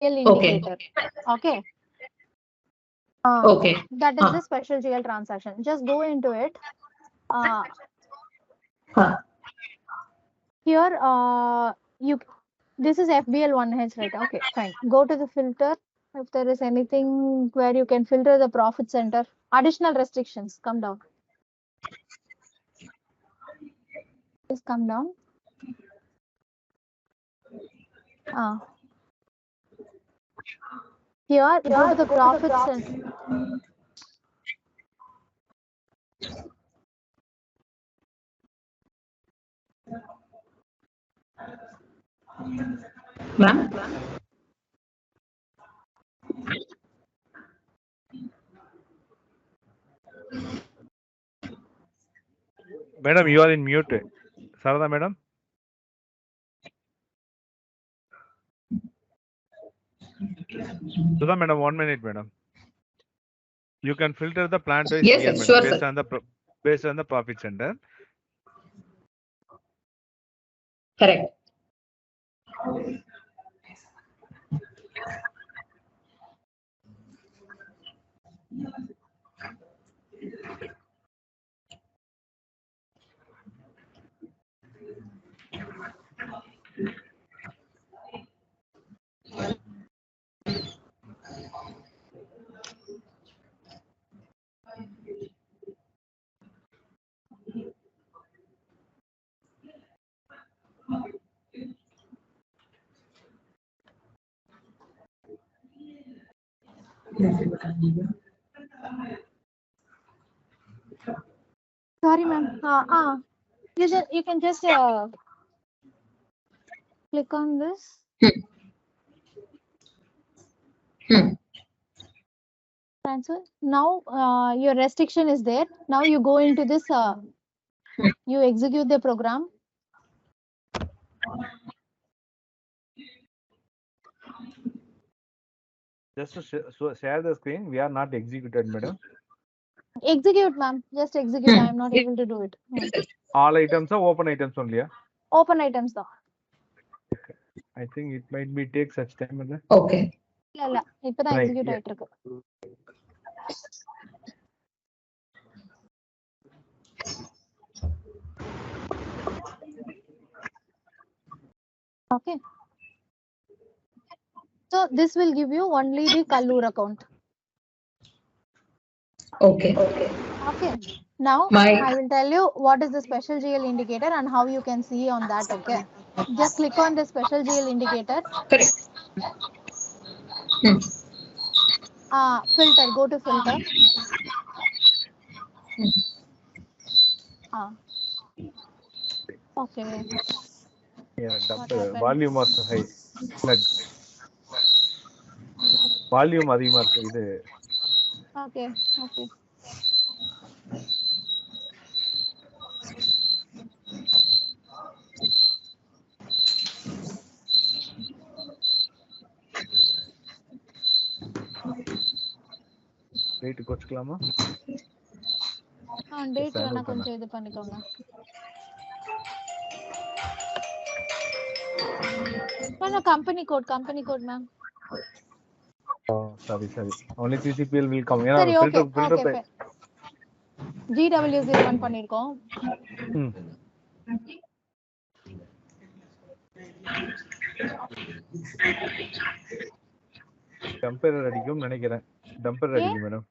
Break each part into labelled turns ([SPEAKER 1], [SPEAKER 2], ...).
[SPEAKER 1] indicator. Okay.
[SPEAKER 2] Okay.
[SPEAKER 1] That is the special GL transaction. Just go into it. Here, this is FBL1H, right? Okay, fine. Go to the filter. If there is anything where you can filter the profit center, additional restrictions, come down. Just come down. Here, go to the profit center.
[SPEAKER 2] Ma'am?
[SPEAKER 3] Madam, you are in mute. Sarada, madam. Sudha, madam, 1 minute, madam. You can filter the plant wise
[SPEAKER 2] Yes,
[SPEAKER 3] GL,
[SPEAKER 2] sir, sure,
[SPEAKER 3] based
[SPEAKER 2] sir.
[SPEAKER 3] on the based on the profit center.
[SPEAKER 2] Correct.
[SPEAKER 1] Sorry, ma'am. You can just click on this. Transfer. Now your restriction is there. Now you go into this. You execute the program.
[SPEAKER 3] Just to share the screen, we are not executed, madam.
[SPEAKER 1] Execute, ma'am. Just execute. I am not able to do it.
[SPEAKER 3] All items are open items only. Yeah?
[SPEAKER 1] Open items though.
[SPEAKER 3] Okay. I think it might be take such time.
[SPEAKER 2] Okay.
[SPEAKER 1] இல்ல இப்பதான் execute ஆயிட்டு இருக்கு. Okay. So this will give you only the Kallur account.
[SPEAKER 2] Okay.
[SPEAKER 1] Okay. Now I will tell you what is the special GL indicator and how you can see on that. Okay. Just click on the special GL indicator.
[SPEAKER 2] Correct.
[SPEAKER 1] Filter. Go to filter. Okay.
[SPEAKER 3] Yeah, volume was high. Volume அதிகமா இருக்கு இது.
[SPEAKER 1] Okay.
[SPEAKER 3] Rate குறைச்சுக்கலாமா?
[SPEAKER 1] Date வேணா கொஞ்சம் இது பண்ணிக்கோங்க. company code ma'am.
[SPEAKER 3] Oh, sorry. Only CCPL will come.
[SPEAKER 1] சரி, okay. GW01 பண்ணிருக்கோம்.
[SPEAKER 3] டெம்பரர் அடிக்கும் நினைக்கிறேன். டெம்பரர் அடிக்கும் மேடம்.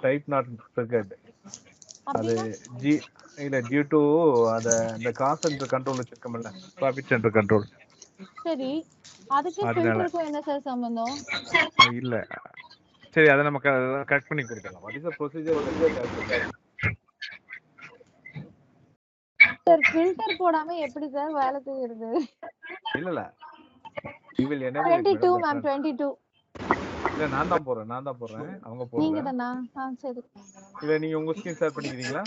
[SPEAKER 3] Type not triggered. அது டியூ டு அந்த காஸ்ட் சென்டர் கண்ட்ரோல் வச்சிருக்கோம்ல, ப்ராஃபிட் சென்டர் கண்ட்ரோல்.
[SPEAKER 1] சரி, அதுக்கு ஃபில்டருக்கு என்ன சார் சம்பந்தம்?
[SPEAKER 3] இல்ல, சரி, அத நம்ம கரெக்ட் பண்ணி கொடுக்கலாம். What is the procedure?
[SPEAKER 1] Sir filter போடாம எப்படி சார் வேலை செய்யறது?
[SPEAKER 3] இல்ல you will enable
[SPEAKER 1] 22 மேம் 22.
[SPEAKER 3] இல்ல நான் தான் போறேன் அவங்க போறல.
[SPEAKER 1] நீங்க தானா? சரி.
[SPEAKER 3] இல்ல நீங்க உங்க ஸ்கிரீன் ஷேர் பண்ணிக்கிறீங்களா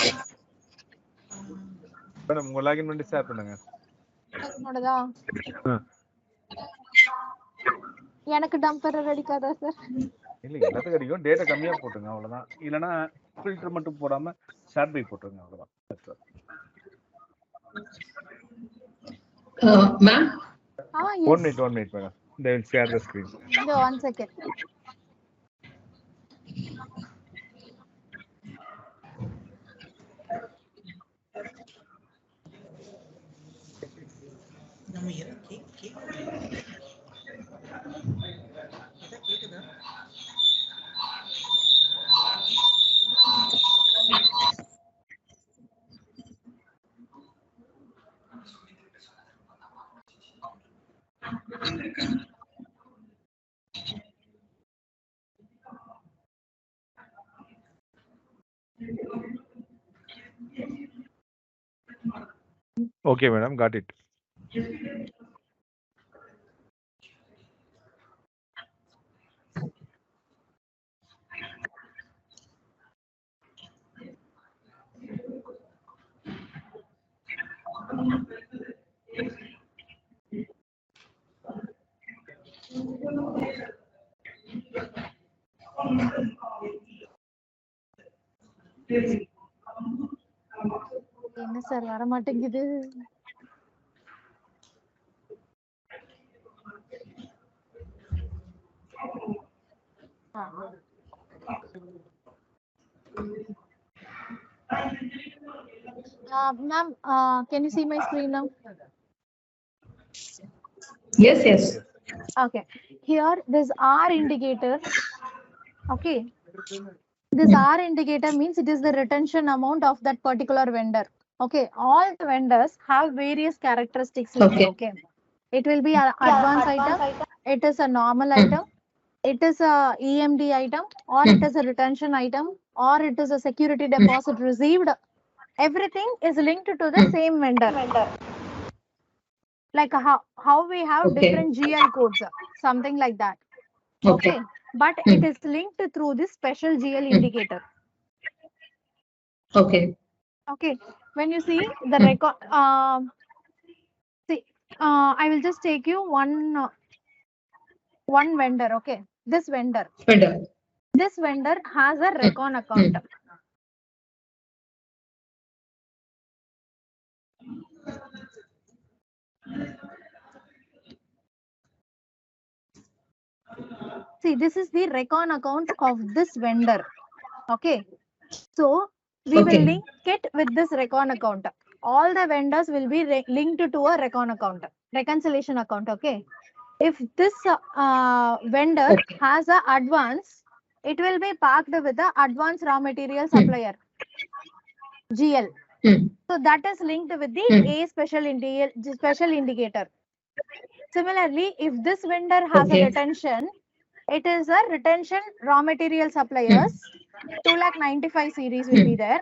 [SPEAKER 3] மேடம்? உங்க லாகின் பண்ணி ஷேர் பண்ணுங்க.
[SPEAKER 1] என்னோடதா? எனக்கு டெம்பரர் அடிக்காதா சார்?
[SPEAKER 3] இல்ல எல்லாத்துக்கும் அடிக்கும். டேட்டா கம்மியா போட்டுங்க அவ்வளவுதான். இல்லனா ஃபில்டர் மட்டும் போடாம ஷேர் பை போட்டுருங்க அவ்வளவுதான்.
[SPEAKER 2] Ma'am
[SPEAKER 3] one minute madam. They will share the screen.
[SPEAKER 1] No, 1 second.
[SPEAKER 3] Okay, madam, got it.
[SPEAKER 1] என்ன சார் வர மாட்டேங்குது? Ma'am, can you see my screen now?
[SPEAKER 2] Yes, yes.
[SPEAKER 1] Okay. Here, this R indicator. Okay. This R indicator means it is the retention amount of that particular vendor. Okay. All the vendors have various characteristics.
[SPEAKER 2] Okay.
[SPEAKER 1] Okay. It will be an advanced item. It is a normal item. It is a EMD item, or it is a retention item, or it is a security deposit received. Everything is linked to the same vendor. Like how we have
[SPEAKER 2] Okay.
[SPEAKER 1] different GL codes, something like that.
[SPEAKER 2] Okay.
[SPEAKER 1] But it is linked through this special GL indicator.
[SPEAKER 2] Okay.
[SPEAKER 1] Okay. When you see the record, see, I will just take you one vendor. Okay. This vendor.
[SPEAKER 2] Vendor.
[SPEAKER 1] This vendor has a Recon account. See, this is the Recon account of this vendor. Okay. So we will link it with this Recon account. All the vendors will be linked to a Recon account, reconciliation account. Okay. If this vendor has a advance, it will be parked with the advance raw material supplier, GL. So that is linked with the A special indicator. Similarly, if this vendor has a retention, it is a retention raw material suppliers. 295 series will be there,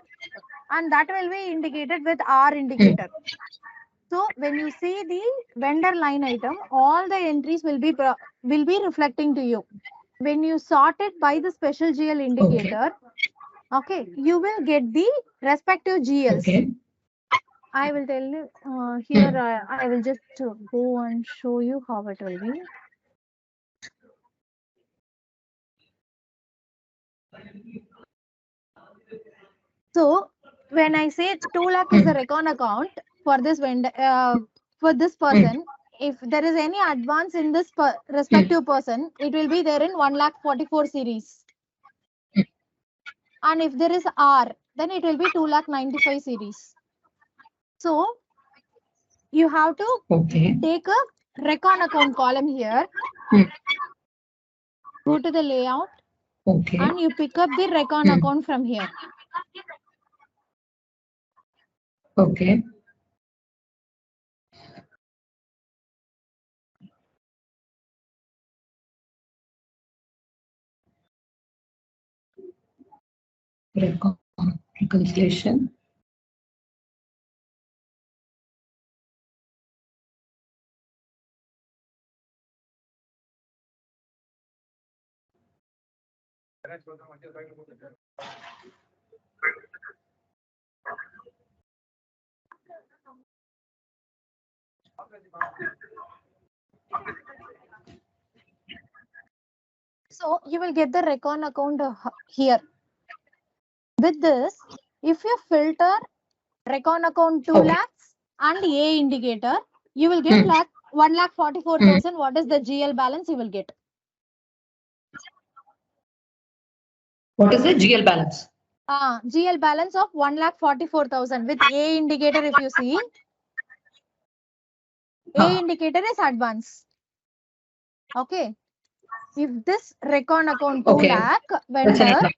[SPEAKER 1] and that will be indicated with R indicator. So when you see the vendor line item, all the entries will be reflecting to you. When you sort it by the special GL indicator, okay, you will get the respective GLs.
[SPEAKER 2] Okay.
[SPEAKER 1] I will tell you here. I will just go and show you how it will be. So when I say 2 lakh is the Recon account for this vendor, for this person, if there is any advance in this respective person, it will be there in 1,44 series. And if there is R, then it will be 2,95 series. So you have to take a Recon account column here. Go to the layout. And you pick up the Recon account from here.
[SPEAKER 2] Okay. Reconciliation.
[SPEAKER 1] So you will get the Recon account here. With this, if you filter Recon account 2 lakhs and A indicator, you will get 1,44,000, what is the GL balance you will get?
[SPEAKER 2] What is the GL balance?
[SPEAKER 1] GL balance of 1,44,000 with A indicator. If you see, A indicator is advance. Okay. If this recon account 2
[SPEAKER 2] Okay.
[SPEAKER 1] lakh
[SPEAKER 2] That's
[SPEAKER 1] vendor,
[SPEAKER 2] enough.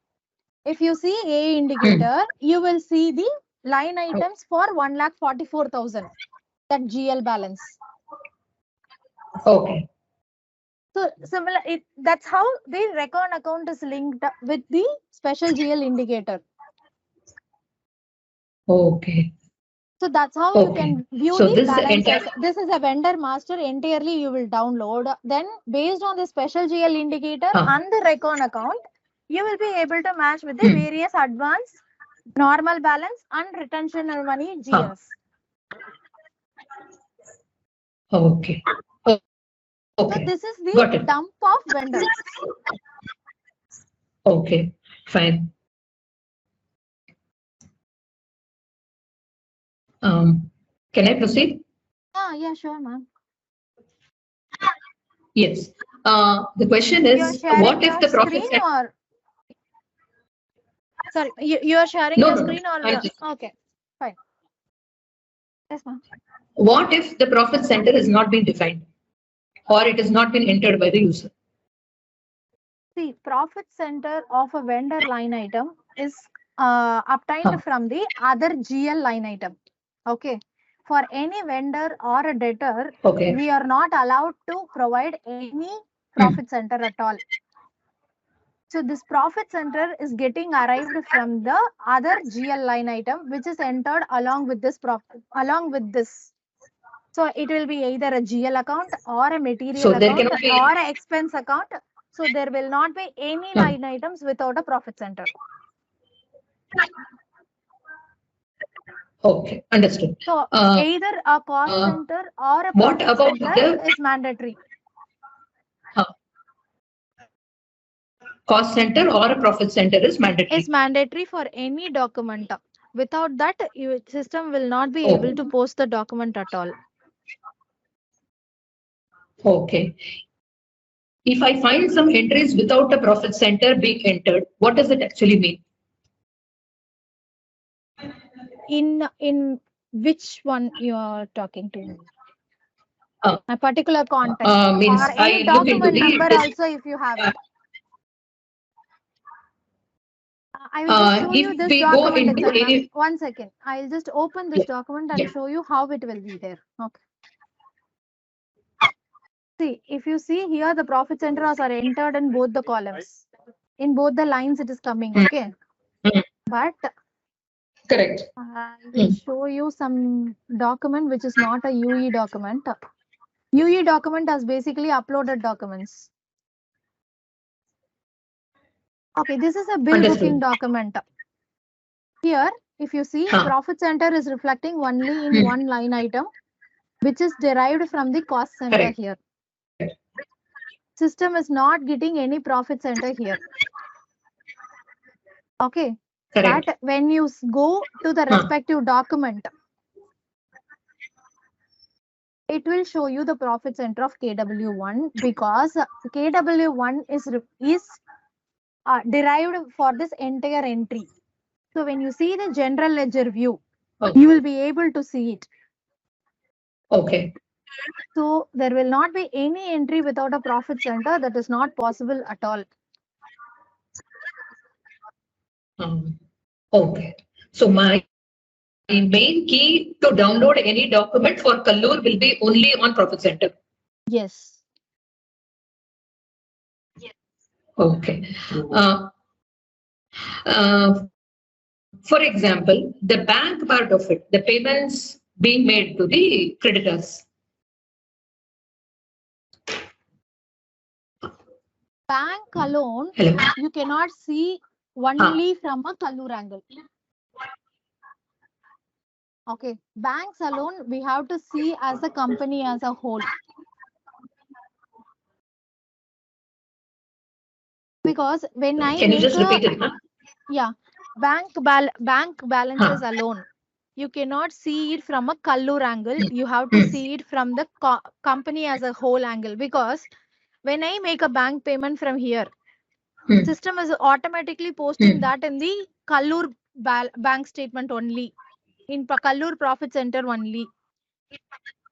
[SPEAKER 1] if you see A indicator, you will see the line items for 1,44,000. That GL balance.
[SPEAKER 2] Okay.
[SPEAKER 1] So similar, that's how the recon account is linked with the special GL indicator.
[SPEAKER 2] Okay.
[SPEAKER 1] So that's how you
[SPEAKER 2] Okay.
[SPEAKER 1] can view
[SPEAKER 2] So
[SPEAKER 1] the
[SPEAKER 2] this
[SPEAKER 1] balances.
[SPEAKER 2] entire
[SPEAKER 1] This is a vendor master entirely you will download. Then based on the special GL indicator and the recon account, you will be able to match with the various advance, normal balance and retention money GLs.
[SPEAKER 2] Okay.
[SPEAKER 1] So
[SPEAKER 2] Okay.
[SPEAKER 1] this is
[SPEAKER 2] Got
[SPEAKER 1] the
[SPEAKER 2] it.
[SPEAKER 1] dump of vendors.
[SPEAKER 2] Okay. Fine. Can I proceed?
[SPEAKER 1] Yeah, sure, ma'am.
[SPEAKER 2] Yes. The question
[SPEAKER 1] You're
[SPEAKER 2] is,
[SPEAKER 1] sharing
[SPEAKER 2] what if
[SPEAKER 1] your
[SPEAKER 2] the profit
[SPEAKER 1] screen or sorry, you are sharing
[SPEAKER 2] No,
[SPEAKER 1] your
[SPEAKER 2] no,
[SPEAKER 1] screen or
[SPEAKER 2] I'll just-
[SPEAKER 1] okay, fine. Yes, ma'am.
[SPEAKER 2] What if the profit center has not been defined or it has not been entered by the user?
[SPEAKER 1] See, profit center of a vendor line item is obtained from the other GL line item. Okay. For any vendor or a debtor,
[SPEAKER 2] Okay.
[SPEAKER 1] we are not allowed to provide any profit center at all. So this profit center is getting arrived from the other GL line item, which is entered along with this profit, along with this. So it will be either a GL account or a material
[SPEAKER 2] So there
[SPEAKER 1] account
[SPEAKER 2] cannot be
[SPEAKER 1] or an expense account. So there will not be any line items without a profit center.
[SPEAKER 2] Okay, understood.
[SPEAKER 1] So either a cost center or a
[SPEAKER 2] What
[SPEAKER 1] profit
[SPEAKER 2] about
[SPEAKER 1] center
[SPEAKER 2] the
[SPEAKER 1] is mandatory.
[SPEAKER 2] Cost center or a profit center is mandatory?
[SPEAKER 1] Is mandatory for any document. Without that, your system will not be
[SPEAKER 2] Oh.
[SPEAKER 1] able to post the document at all.
[SPEAKER 2] Okay. If I find some entries without a profit center being entered, what does it actually mean?
[SPEAKER 1] In which one you are talking to?
[SPEAKER 2] Uh,
[SPEAKER 1] A particular context
[SPEAKER 2] means
[SPEAKER 1] or any
[SPEAKER 2] I look into
[SPEAKER 1] document
[SPEAKER 2] the
[SPEAKER 1] number also if you have it. I will just show you
[SPEAKER 2] if
[SPEAKER 1] this
[SPEAKER 2] we go
[SPEAKER 1] document
[SPEAKER 2] into
[SPEAKER 1] itself, ma'am.
[SPEAKER 2] any,
[SPEAKER 1] One second. I'll just open this document and show you how it will be there. Okay. See, if you see here, the profit centers are entered in both the columns. In both the lines, it is coming. Okay. But
[SPEAKER 2] correct.
[SPEAKER 1] I will show you some document which is not a UE document. UE document is basically uploaded documents. Okay, this is a bill booking document. Here, if you see, profit center is reflecting only in one line item, which is derived from the cost center here. System is not getting any profit center here. Okay.
[SPEAKER 2] Correct.
[SPEAKER 1] But when you go to the respective document, it will show you the profit center of KW1 because KW1 is derived for this entire entry. So when you see the general ledger view, you will be able to see it.
[SPEAKER 2] Okay.
[SPEAKER 1] So there will not be any entry without a profit center. That is not possible at all.
[SPEAKER 2] Okay. So my main key to download any document for Kallur will be only on profit center.
[SPEAKER 1] Yes.
[SPEAKER 2] Okay. For example, the bank part of it, the payments being made to the creditors.
[SPEAKER 1] Bank alone,
[SPEAKER 2] Hello.
[SPEAKER 1] you cannot see only from a Kallur angle. Okay. Banks alone, we have to see as a company as a whole. Because when I
[SPEAKER 2] Can you just repeat it, ma'am?
[SPEAKER 1] yeah, bank balances alone. you cannot see it from a Kallur angle. You have to see it from the company as a whole angle, because when I make a bank payment from here, system is automatically posting that in the Kallur bank statement only, in Kallur profit center only.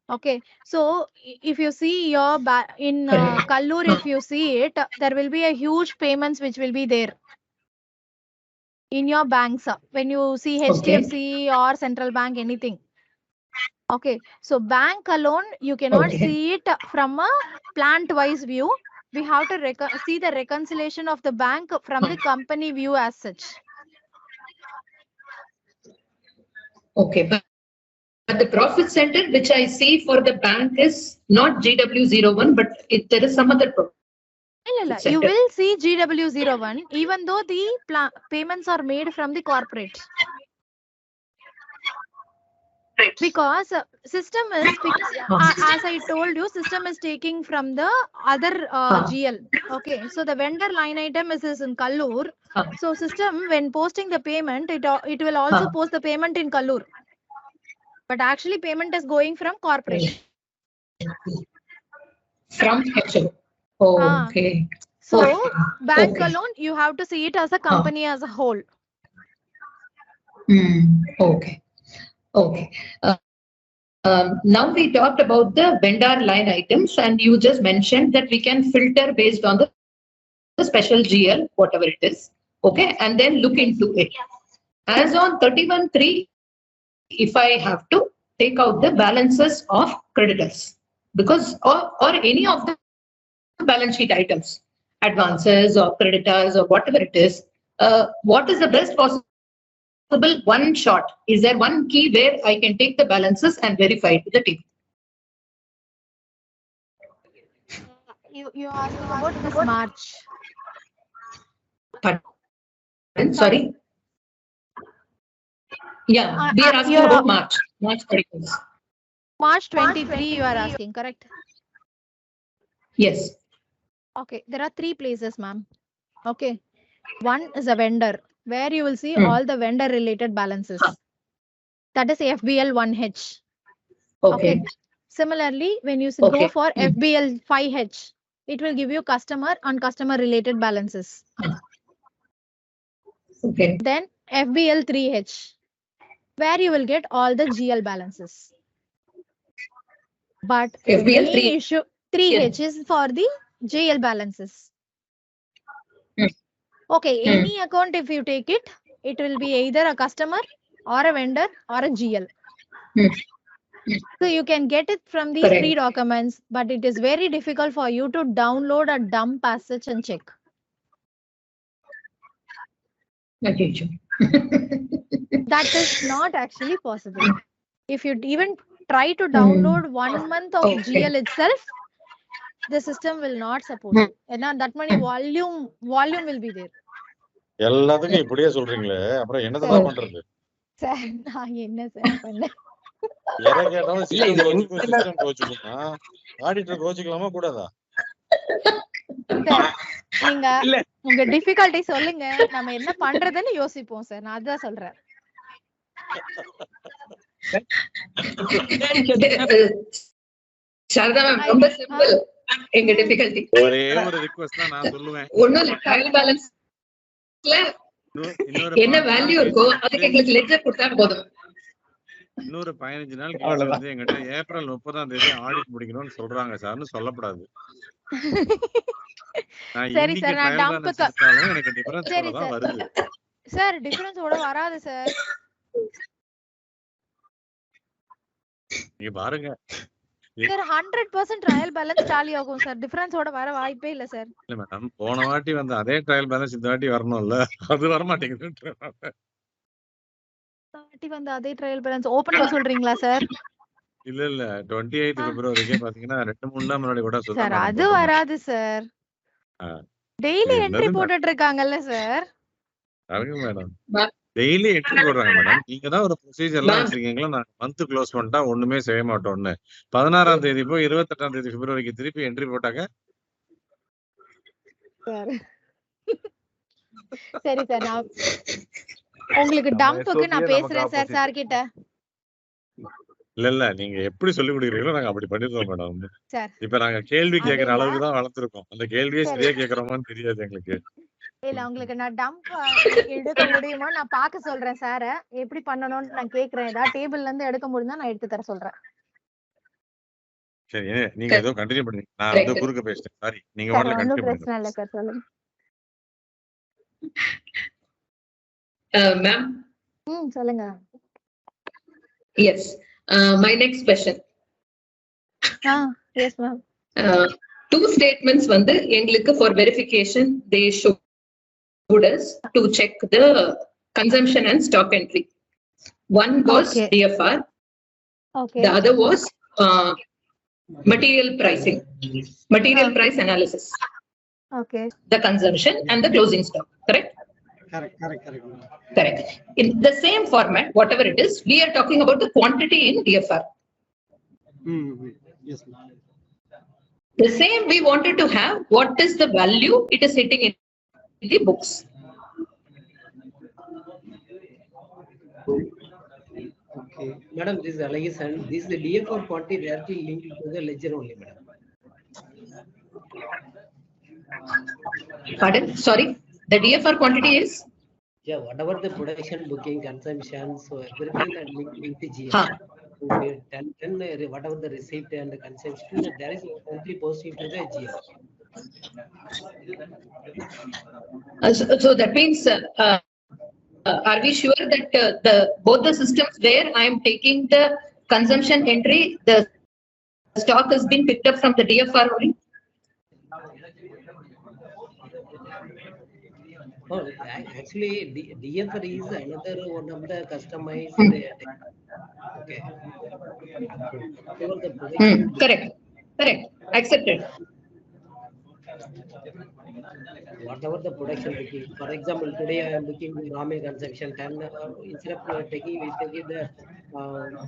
[SPEAKER 1] Okay, so if you see your in Kallur, if you see it, there will be a huge payments which will be there in your banks when you see HDFC or Central Bank, anything. Okay, so bank alone, you cannot see it from a plant wise view. We have to see the reconciliation of the bank from the company view as such.
[SPEAKER 2] Okay, but the profit center which I see for the bank is not GW01, but there is some other profit center.
[SPEAKER 1] You will see GW01 even though the payments are made from the corporate. Because system is, as I told you, system is taking from the other GL. Okay, so the vendor line item is in Kallur. So system, when posting the payment, it will also post the payment in Kallur. But actually payment is going from corporate.
[SPEAKER 2] From HO. Oh, okay.
[SPEAKER 1] So bank alone, you have to see it as a company as a whole.
[SPEAKER 2] Okay. Okay. Now we talked about the vendor line items, and you just mentioned that we can filter based on the special GL, whatever it is. Okay, and then look into it. As on 31/3, if I have to take out the balances of creditors, because or any of the balance sheet items, advances or creditors or whatever it is, what is the best possible one shot? Is there one key where I can take the balances and verify it to the table?
[SPEAKER 1] You asked about this March.
[SPEAKER 2] Pardon? Sorry. Yeah, we are asking about March 31st.
[SPEAKER 1] March 23, you are asking, correct?
[SPEAKER 2] Yes.
[SPEAKER 1] Okay, there are 3 places, ma'am. Okay, one is a vendor, where you will see all the vendor related balances. That is FBL 1H. Okay. Similarly, when you go for FBL 5H, it will give you customer and customer related balances.
[SPEAKER 2] Okay.
[SPEAKER 1] Then FBL 3H, where you will get all the GL balances. But
[SPEAKER 2] FBL
[SPEAKER 1] the main issue 3H is for the GL balances. Okay, any account if you take it, it will be either a customer or a vendor or a GL. So you can get it from these 3 documents, but it is very difficult for you to download a dump as such and check.
[SPEAKER 2] That
[SPEAKER 1] is not actually possible. If you even try to download 1 month of GL itself, the system will not support you. And that many volume will be there.
[SPEAKER 4] எல்லாத்துக்கும் இப்படியே சொல்றீங்களே, அப்புறம் என்னதான் பண்றது?
[SPEAKER 1] Sir நான் என்ன sir பண்ணேன்?
[SPEAKER 4] எதை கேட்டாலும் சிஸ்டம் கோச்சுக்குமா, ஆடிட்டர் கோச்சுக்கலாமா கூடாதா?
[SPEAKER 1] நீங்க உங்க டிஃபிகல்ட்டி சொல்லுங்க, நம்ம என்ன பண்றதுன்னு யோசிப்போம் சார். நான் அதான் சொல்றேன்.
[SPEAKER 2] ரொம்ப சிம்பிள். எங்க டிஃபிகல்ட்டி
[SPEAKER 4] ஒரே ஒரு ரிக்வெஸ்ட் தான் நான் சொல்லுவேன்.
[SPEAKER 2] ஒண்ணும் இல்ல, ட்ரையல் பேலன்ஸ்ல என்ன வேல்யூ இருக்கோ அதுக்கு எங்களுக்கு லெட்ஜர் கொடுத்தா போதும்.
[SPEAKER 4] இன்னொரு 15 நாள் கழிச்சு வந்து எங்கிட்ட ஏப்ரல் 30ஆம் தேதி ஆடிட் முடிக்கணும்னு சொல்றாங்க சார்னு சொல்லப்படாது.
[SPEAKER 1] சரி சார், நான் டம்ப்க்கு
[SPEAKER 4] எனக்கு டிஃபரன்ஸ் தான் வருது
[SPEAKER 1] சார். டிஃபரன்ஸ் ஓட வராது சார்.
[SPEAKER 4] நீங்க பாருங்க
[SPEAKER 1] சார், 100% ட்ரையல் பேலன்ஸ் டாலி ஆகும் சார். டிஃபரன்ஸ் ஓட வர வாய்ப்பே இல்ல சார்.
[SPEAKER 4] இல்ல மேடம், போன வாட்டி வந்து அதே ட்ரையல் பேலன்ஸ் இந்த வாட்டி வரணும்ல, அது வர மாட்டேங்குது.
[SPEAKER 1] வாட்டி வந்து அதே ட்ரையல் பேலன்ஸ் ஓபன் சொல்றீங்களா சார்?
[SPEAKER 4] இல்ல 28 பிப்ரவரிக்கே பாத்தீங்கன்னா 2-3 நாள் முன்னாடி கூட
[SPEAKER 1] சார் அது வராது சார். டெய்லி என்ட்ரி போட்டுட்டு இருக்காங்கல்ல சார்.
[SPEAKER 4] அதுக்கு மேடம் டெய்லி என்ட்ரி போடுறாங்க மேடம். நீங்க தான் ஒரு ப்ரொசீஜர்லாம் வச்சிருக்கீங்களா, நான் மந்த் க்ளோஸ் பண்ணிட்டா ஒண்ணுமே செய்ய மாட்டோம்னு. 16ஆம் தேதி போய் 28ஆம் தேதி பிப்ரவரிக்கு திருப்பி என்ட்ரி போட்டாங்க.
[SPEAKER 1] சரி சார், நான் உங்களுக்கு டம்ப்க்கு நான் பேசுறேன் சார். சார் கிட்ட
[SPEAKER 4] இல்ல நீங்க எப்படி சொல்லி கொடுக்குறீங்களோ நாங்க அப்படி பண்ணிடுறோம் மேடம்.
[SPEAKER 1] சார்
[SPEAKER 4] இப்ப நாங்க கேள்வி
[SPEAKER 1] அது
[SPEAKER 4] கேட்கிற
[SPEAKER 1] இல்ல
[SPEAKER 4] அளவுக்கு தான் வளர்த்துருக்கோம். அந்த கேள்வியே
[SPEAKER 1] சரி
[SPEAKER 4] சரியா கேட்கறோமான்னு தெரியாது எங்களுக்கு.
[SPEAKER 1] இல்ல உங்களுக்கு நான் டம்ப் எடுக்க முடியுமா நான் பார்க்க சொல்றேன் சார எப்படி பண்ணணும்னு நான் கேக்குறேன். ஏதாவது டேபிள்ல இருந்து எடுக்க முடியும்னா நான் எடுத்து தர சொல்றேன்.
[SPEAKER 4] சரி நீங்க ஏதோ கண்டினியூ பண்ணுங்க. நான் வந்து
[SPEAKER 2] Correct.
[SPEAKER 4] குறுக்க பேசிட்டேன். சாரி. நீங்க
[SPEAKER 1] சார்
[SPEAKER 4] வாட்ல
[SPEAKER 1] ஒன்றும்
[SPEAKER 4] கண்டினியூ
[SPEAKER 1] பிரச்சனை
[SPEAKER 4] பண்ணுங்க.
[SPEAKER 1] இல்லை சார் சொல்லுங்க.
[SPEAKER 2] Ma'am,
[SPEAKER 1] சொல்லுங்க.
[SPEAKER 2] yes. My next question.
[SPEAKER 1] Yes ma'am.
[SPEAKER 2] Two statements வந்து எங்களுக்கு for verification they showed us to check the consumption and stock entry. One was
[SPEAKER 1] Okay.
[SPEAKER 2] DFR,
[SPEAKER 1] Okay.
[SPEAKER 2] the other was material pricing, material price analysis,
[SPEAKER 1] Okay.
[SPEAKER 2] the consumption and the closing stock, correct? Correct. In the same format, whatever it is, we are talking about the quantity in DFR.
[SPEAKER 5] Yes, ma'am.
[SPEAKER 2] The same we wanted to have what is the value it is hitting in the books.
[SPEAKER 5] Okay. Madam, this is allegation. This is the DFR quantity directly linked to the ledger only, madam.
[SPEAKER 2] Pardon? Sorry. The DFR quantity is?
[SPEAKER 5] Yeah, whatever the production, booking, consumption, so everything that linked to GM.
[SPEAKER 2] Ha.
[SPEAKER 5] Then whatever the receipt and the consumption, there is only positive to the GM.
[SPEAKER 2] So that means, are we sure that both the systems where I am taking the consumption entry, the stock has been picked up from the DFR only?
[SPEAKER 5] Oh, actually, DFR is another one of the customized. Okay. The production,
[SPEAKER 2] Correct. Correct. Accepted.
[SPEAKER 5] whatever the production booking. For example, today I am booking raw material consumption 10. Instead of taking, we take the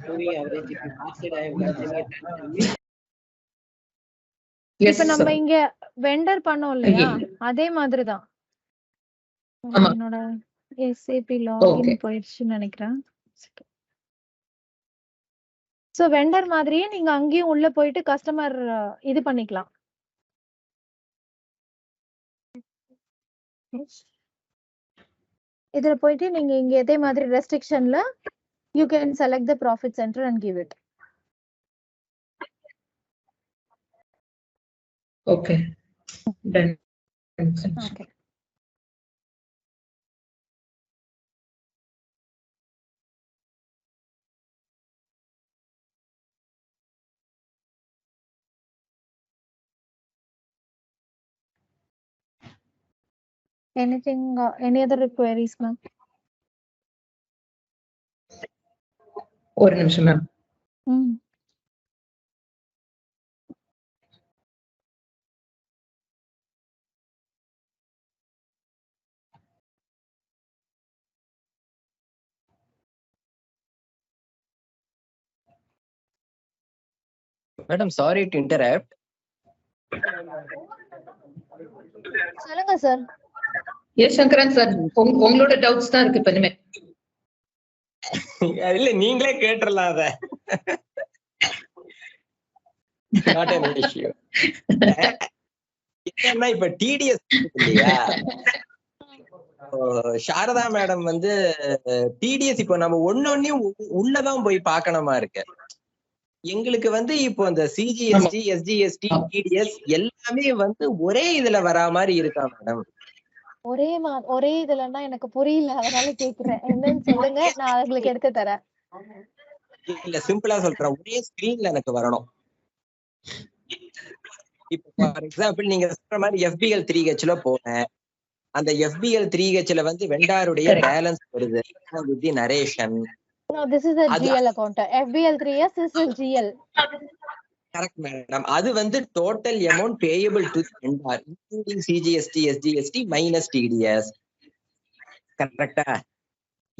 [SPEAKER 5] moving average. If you mark it, I am consuming 10.
[SPEAKER 2] Yes,
[SPEAKER 1] இப்ப நம்ம
[SPEAKER 2] sir.
[SPEAKER 1] இங்க vendor பண்ணோம் இல்லையா அதே மாதிரி தான். என்னோட SAP login போயிடுச்சுன்னு நினைக்கிறேன். சோ வெண்டர் மாதிரியே நீங்க அங்கேயும் உள்ள போயிட்டு கஸ்டமர் இது பண்ணிக்கலாம். இதுல போயிட்டு நீங்க இங்க இதே மாதிரி ரெஸ்ட்ரிக்ஷன்ல you can select the profit center and give it.
[SPEAKER 2] Okay. Done.
[SPEAKER 1] Okay. Anything, any other queries, ma'am?
[SPEAKER 2] ஒரு நிமிஷம் ma'am.
[SPEAKER 6] Madam, sorry to interrupt.
[SPEAKER 1] சொல்லுங்க சார்.
[SPEAKER 2] எஸ் சங்கரன் சார், உங்களோட டவுட்ஸ் தான் இருக்கு இப்ப.
[SPEAKER 6] இல்ல நீங்களே கேட்டுறலாம் அத. Not an issue. என்ன இப்ப TDS இல்லையா? சாரதா மேடம் வந்து TDS இப்போ நம்ம ஒன்னொன்னையும் உள்ளதான் போய் பார்க்கணுமா இருக்கு. எங்களுக்கு வந்து இப்போ அந்த CGST, SGST, TDS எல்லாமே வந்து ஒரே இதுல வரா மாதிரி இருக்கா மேடம்?
[SPEAKER 1] ஒரே இதுலன்னா எனக்கு புரியல, அதனால கேக்குறேன். என்னன்னு சொல்லுங்க, நான் உங்களுக்கு எடுத்து தரேன்.
[SPEAKER 6] இல்ல சிம்பிளா சொல்றேன், ஒரே ஸ்கிரீன்ல எனக்கு வரணும். இப்போ ஃபார் எக்ஸாம்பிள் நீங்க சொல்ற மாதிரி FBL 3Hல போனேன். அந்த FBL 3Hல வந்து வெண்டாருடைய பேலன்ஸ் வருது with the narration.
[SPEAKER 1] No, this is a GL account. FBL 3S is a GL.
[SPEAKER 6] Correct madam. அது வந்து total amount payable to vendor including CGST, SGST minus TDS. கரெக்ட்டா?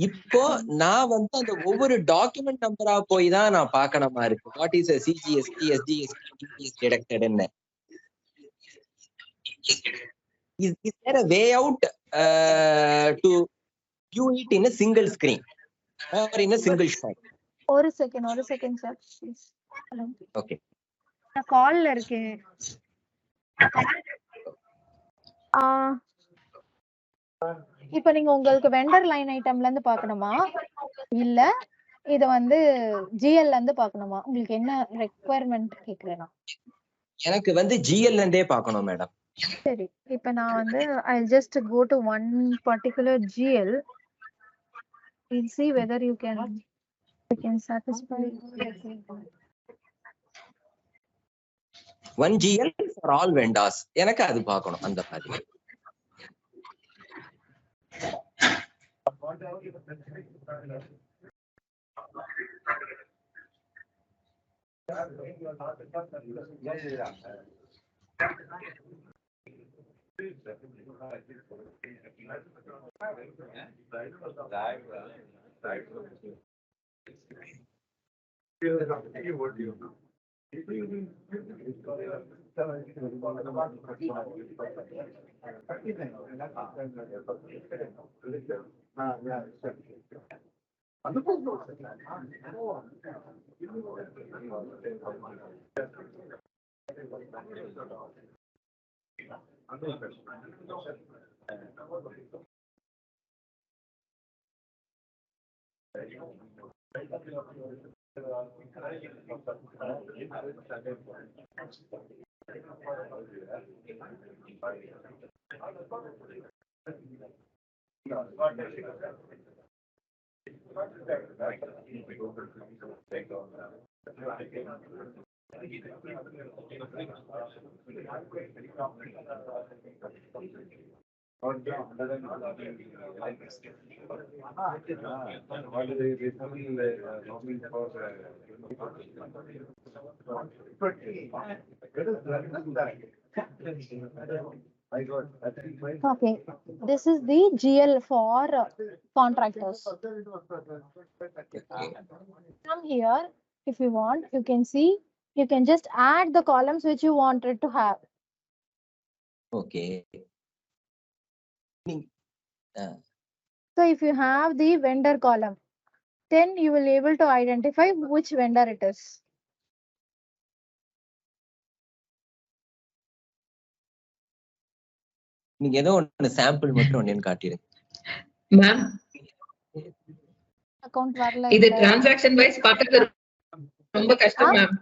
[SPEAKER 6] இப்போ நான் வந்து அந்த ஒவ்வொரு டாக்குமெண்ட் நம்பரா போய் தான் நான் பார்க்கணுமா இருக்கு. What is a CGST, SGST, TDS deducted ன்னு. Is there a way out to view it in a single screen or in a single shot?
[SPEAKER 1] ஒரு second sir please. Hello,
[SPEAKER 6] okay
[SPEAKER 1] நான் கால்ல இருக்கேன். இப்போ நீங்க உங்களுக்கு வெண்டர் லைன் ஐட்டம்ல இருந்து பார்க்கணுமா இல்ல இத வந்து ஜிஎல்ல இருந்து பார்க்கணுமா? உங்களுக்கு என்ன ரெக்வயர்மென்ட் கேக்குறேனா?
[SPEAKER 6] எனக்கு வந்து ஜிஎல் இருந்தே பார்க்கணும் மேடம்.
[SPEAKER 1] சரி, இப்போ நான் வந்து I'll just go to one particular GL. We'll see whether you can satisfy.
[SPEAKER 6] One GL for all வெண்டாஸ். எனக்கு அது பார்க்கணும் அந்த மாதிரி.
[SPEAKER 1] Okay, this is the GL for contractors. From here, if you want, you can see, you can just add the columns which you wanted to have.
[SPEAKER 6] Okay.
[SPEAKER 1] So if you have the vendor column, then you will able to identify which vendor it is.
[SPEAKER 6] நீங்க ஏதோ ஒன்னு sample மட்டும் ஒன்னு காட்டிடுங்க
[SPEAKER 2] ma'am.
[SPEAKER 1] Account வரல.
[SPEAKER 2] இது transaction wise பார்க்கிறது ரொம்ப கஷ்டம் மேம்.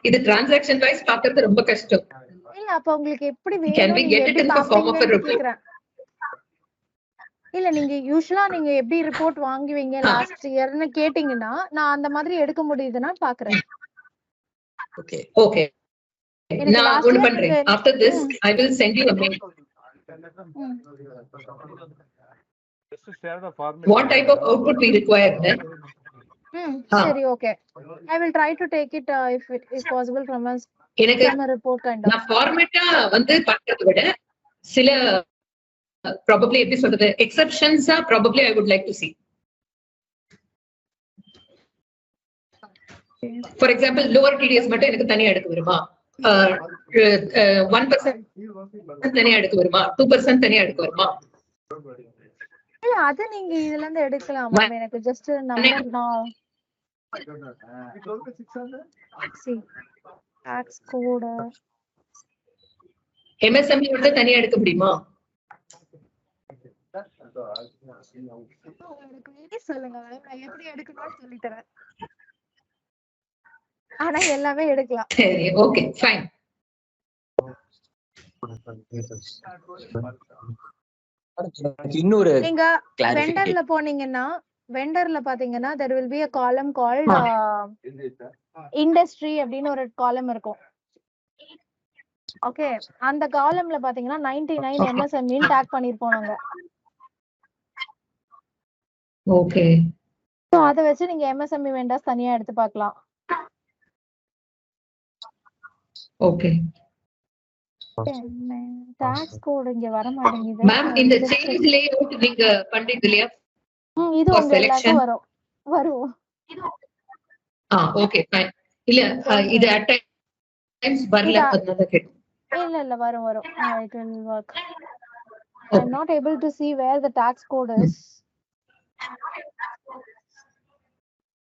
[SPEAKER 2] இது டிரான்சாக்ஷன் வைஸ் பார்க்கிறது ரொம்ப கஷ்டம்.
[SPEAKER 1] இல்ல அப்ப உங்களுக்கு எப்படி
[SPEAKER 2] Can we
[SPEAKER 1] வேணும்
[SPEAKER 2] get it in the form of a report?
[SPEAKER 1] கேக்குறேன். இல்ல நீங்க யூசுவலா நீங்க எப்படி ரிப்போர்ட் வாங்குவீங்க லாஸ்ட் இயர்னு கேட்டீங்கன்னா நான் அந்த மாதிரி எடுக்க முடியுதுன்னா பாக்குறேன்.
[SPEAKER 6] ஓகே
[SPEAKER 2] ஓகே, நான் ஒன்னு பண்றேன். After this I will send you a mail.
[SPEAKER 3] Just to share the format.
[SPEAKER 2] What type of output we require then?
[SPEAKER 1] சரி, okay. I will try to take it if it is possible from a
[SPEAKER 2] எனக்கு
[SPEAKER 1] report kind of.
[SPEAKER 2] நான் ஃபார்மேட்டா வந்து பார்க்கிறத விட சில probably எப்படி சொல்றது exceptions probably I would like to see. For example, lower TDS மட்டும் எனக்கு தனியா எடுக்க வருமா? 1% தனியா எடுக்க வருமா? 2% தனியா எடுக்க வருமா?
[SPEAKER 1] இல்ல அது நீங்க இதுல இருந்து எடுக்கலாம் மேம். எனக்கு ஜஸ்ட் நம்பர் நான் டாக்ஸ் கோட்
[SPEAKER 2] MSME வந்து தனியா எடுக்க முடியுமா?
[SPEAKER 1] எனக்கு சொல்லுங்க மேம், நான் எப்படி எடுக்கணும்னு சொல்லி தரேன். ஆனா எல்லாமே எடுக்கலாம்.
[SPEAKER 2] சரி, ஓகே ஃபைன்.
[SPEAKER 6] இன்னொரு
[SPEAKER 1] நீங்க வெண்டர்ல போனீங்கன்னா வெண்டர்ல பாத்தீங்கன்னா there will be a column called industry அப்படின்னு ஒரு காலம் இருக்கும். ஓகே, அந்த காலம்ல பாத்தீங்கன்னா 99 MSME டாக் பண்ணிருப்போம் நாங்க.
[SPEAKER 2] ஓகே,
[SPEAKER 1] சோ அத வச்சு நீங்க MSME வெண்டர்ஸ் தனியா எடுத்து பார்க்கலாம்.
[SPEAKER 2] ஓகே
[SPEAKER 1] டாக்ஸ் கோட் இங்க வர மாட்டேங்குது
[SPEAKER 2] மேம். இந்த சேஞ்ச் லேஅவுட் நீங்க பண்றீங்க இல்லையா?
[SPEAKER 1] இது உங்க எல்லாருக்கும் வரும்.
[SPEAKER 2] Okay fine. இல்ல இது at times வரல, அதனால கேட்டேன்.
[SPEAKER 1] இல்ல வரும். It will work. I'm not able to see where the tax code is.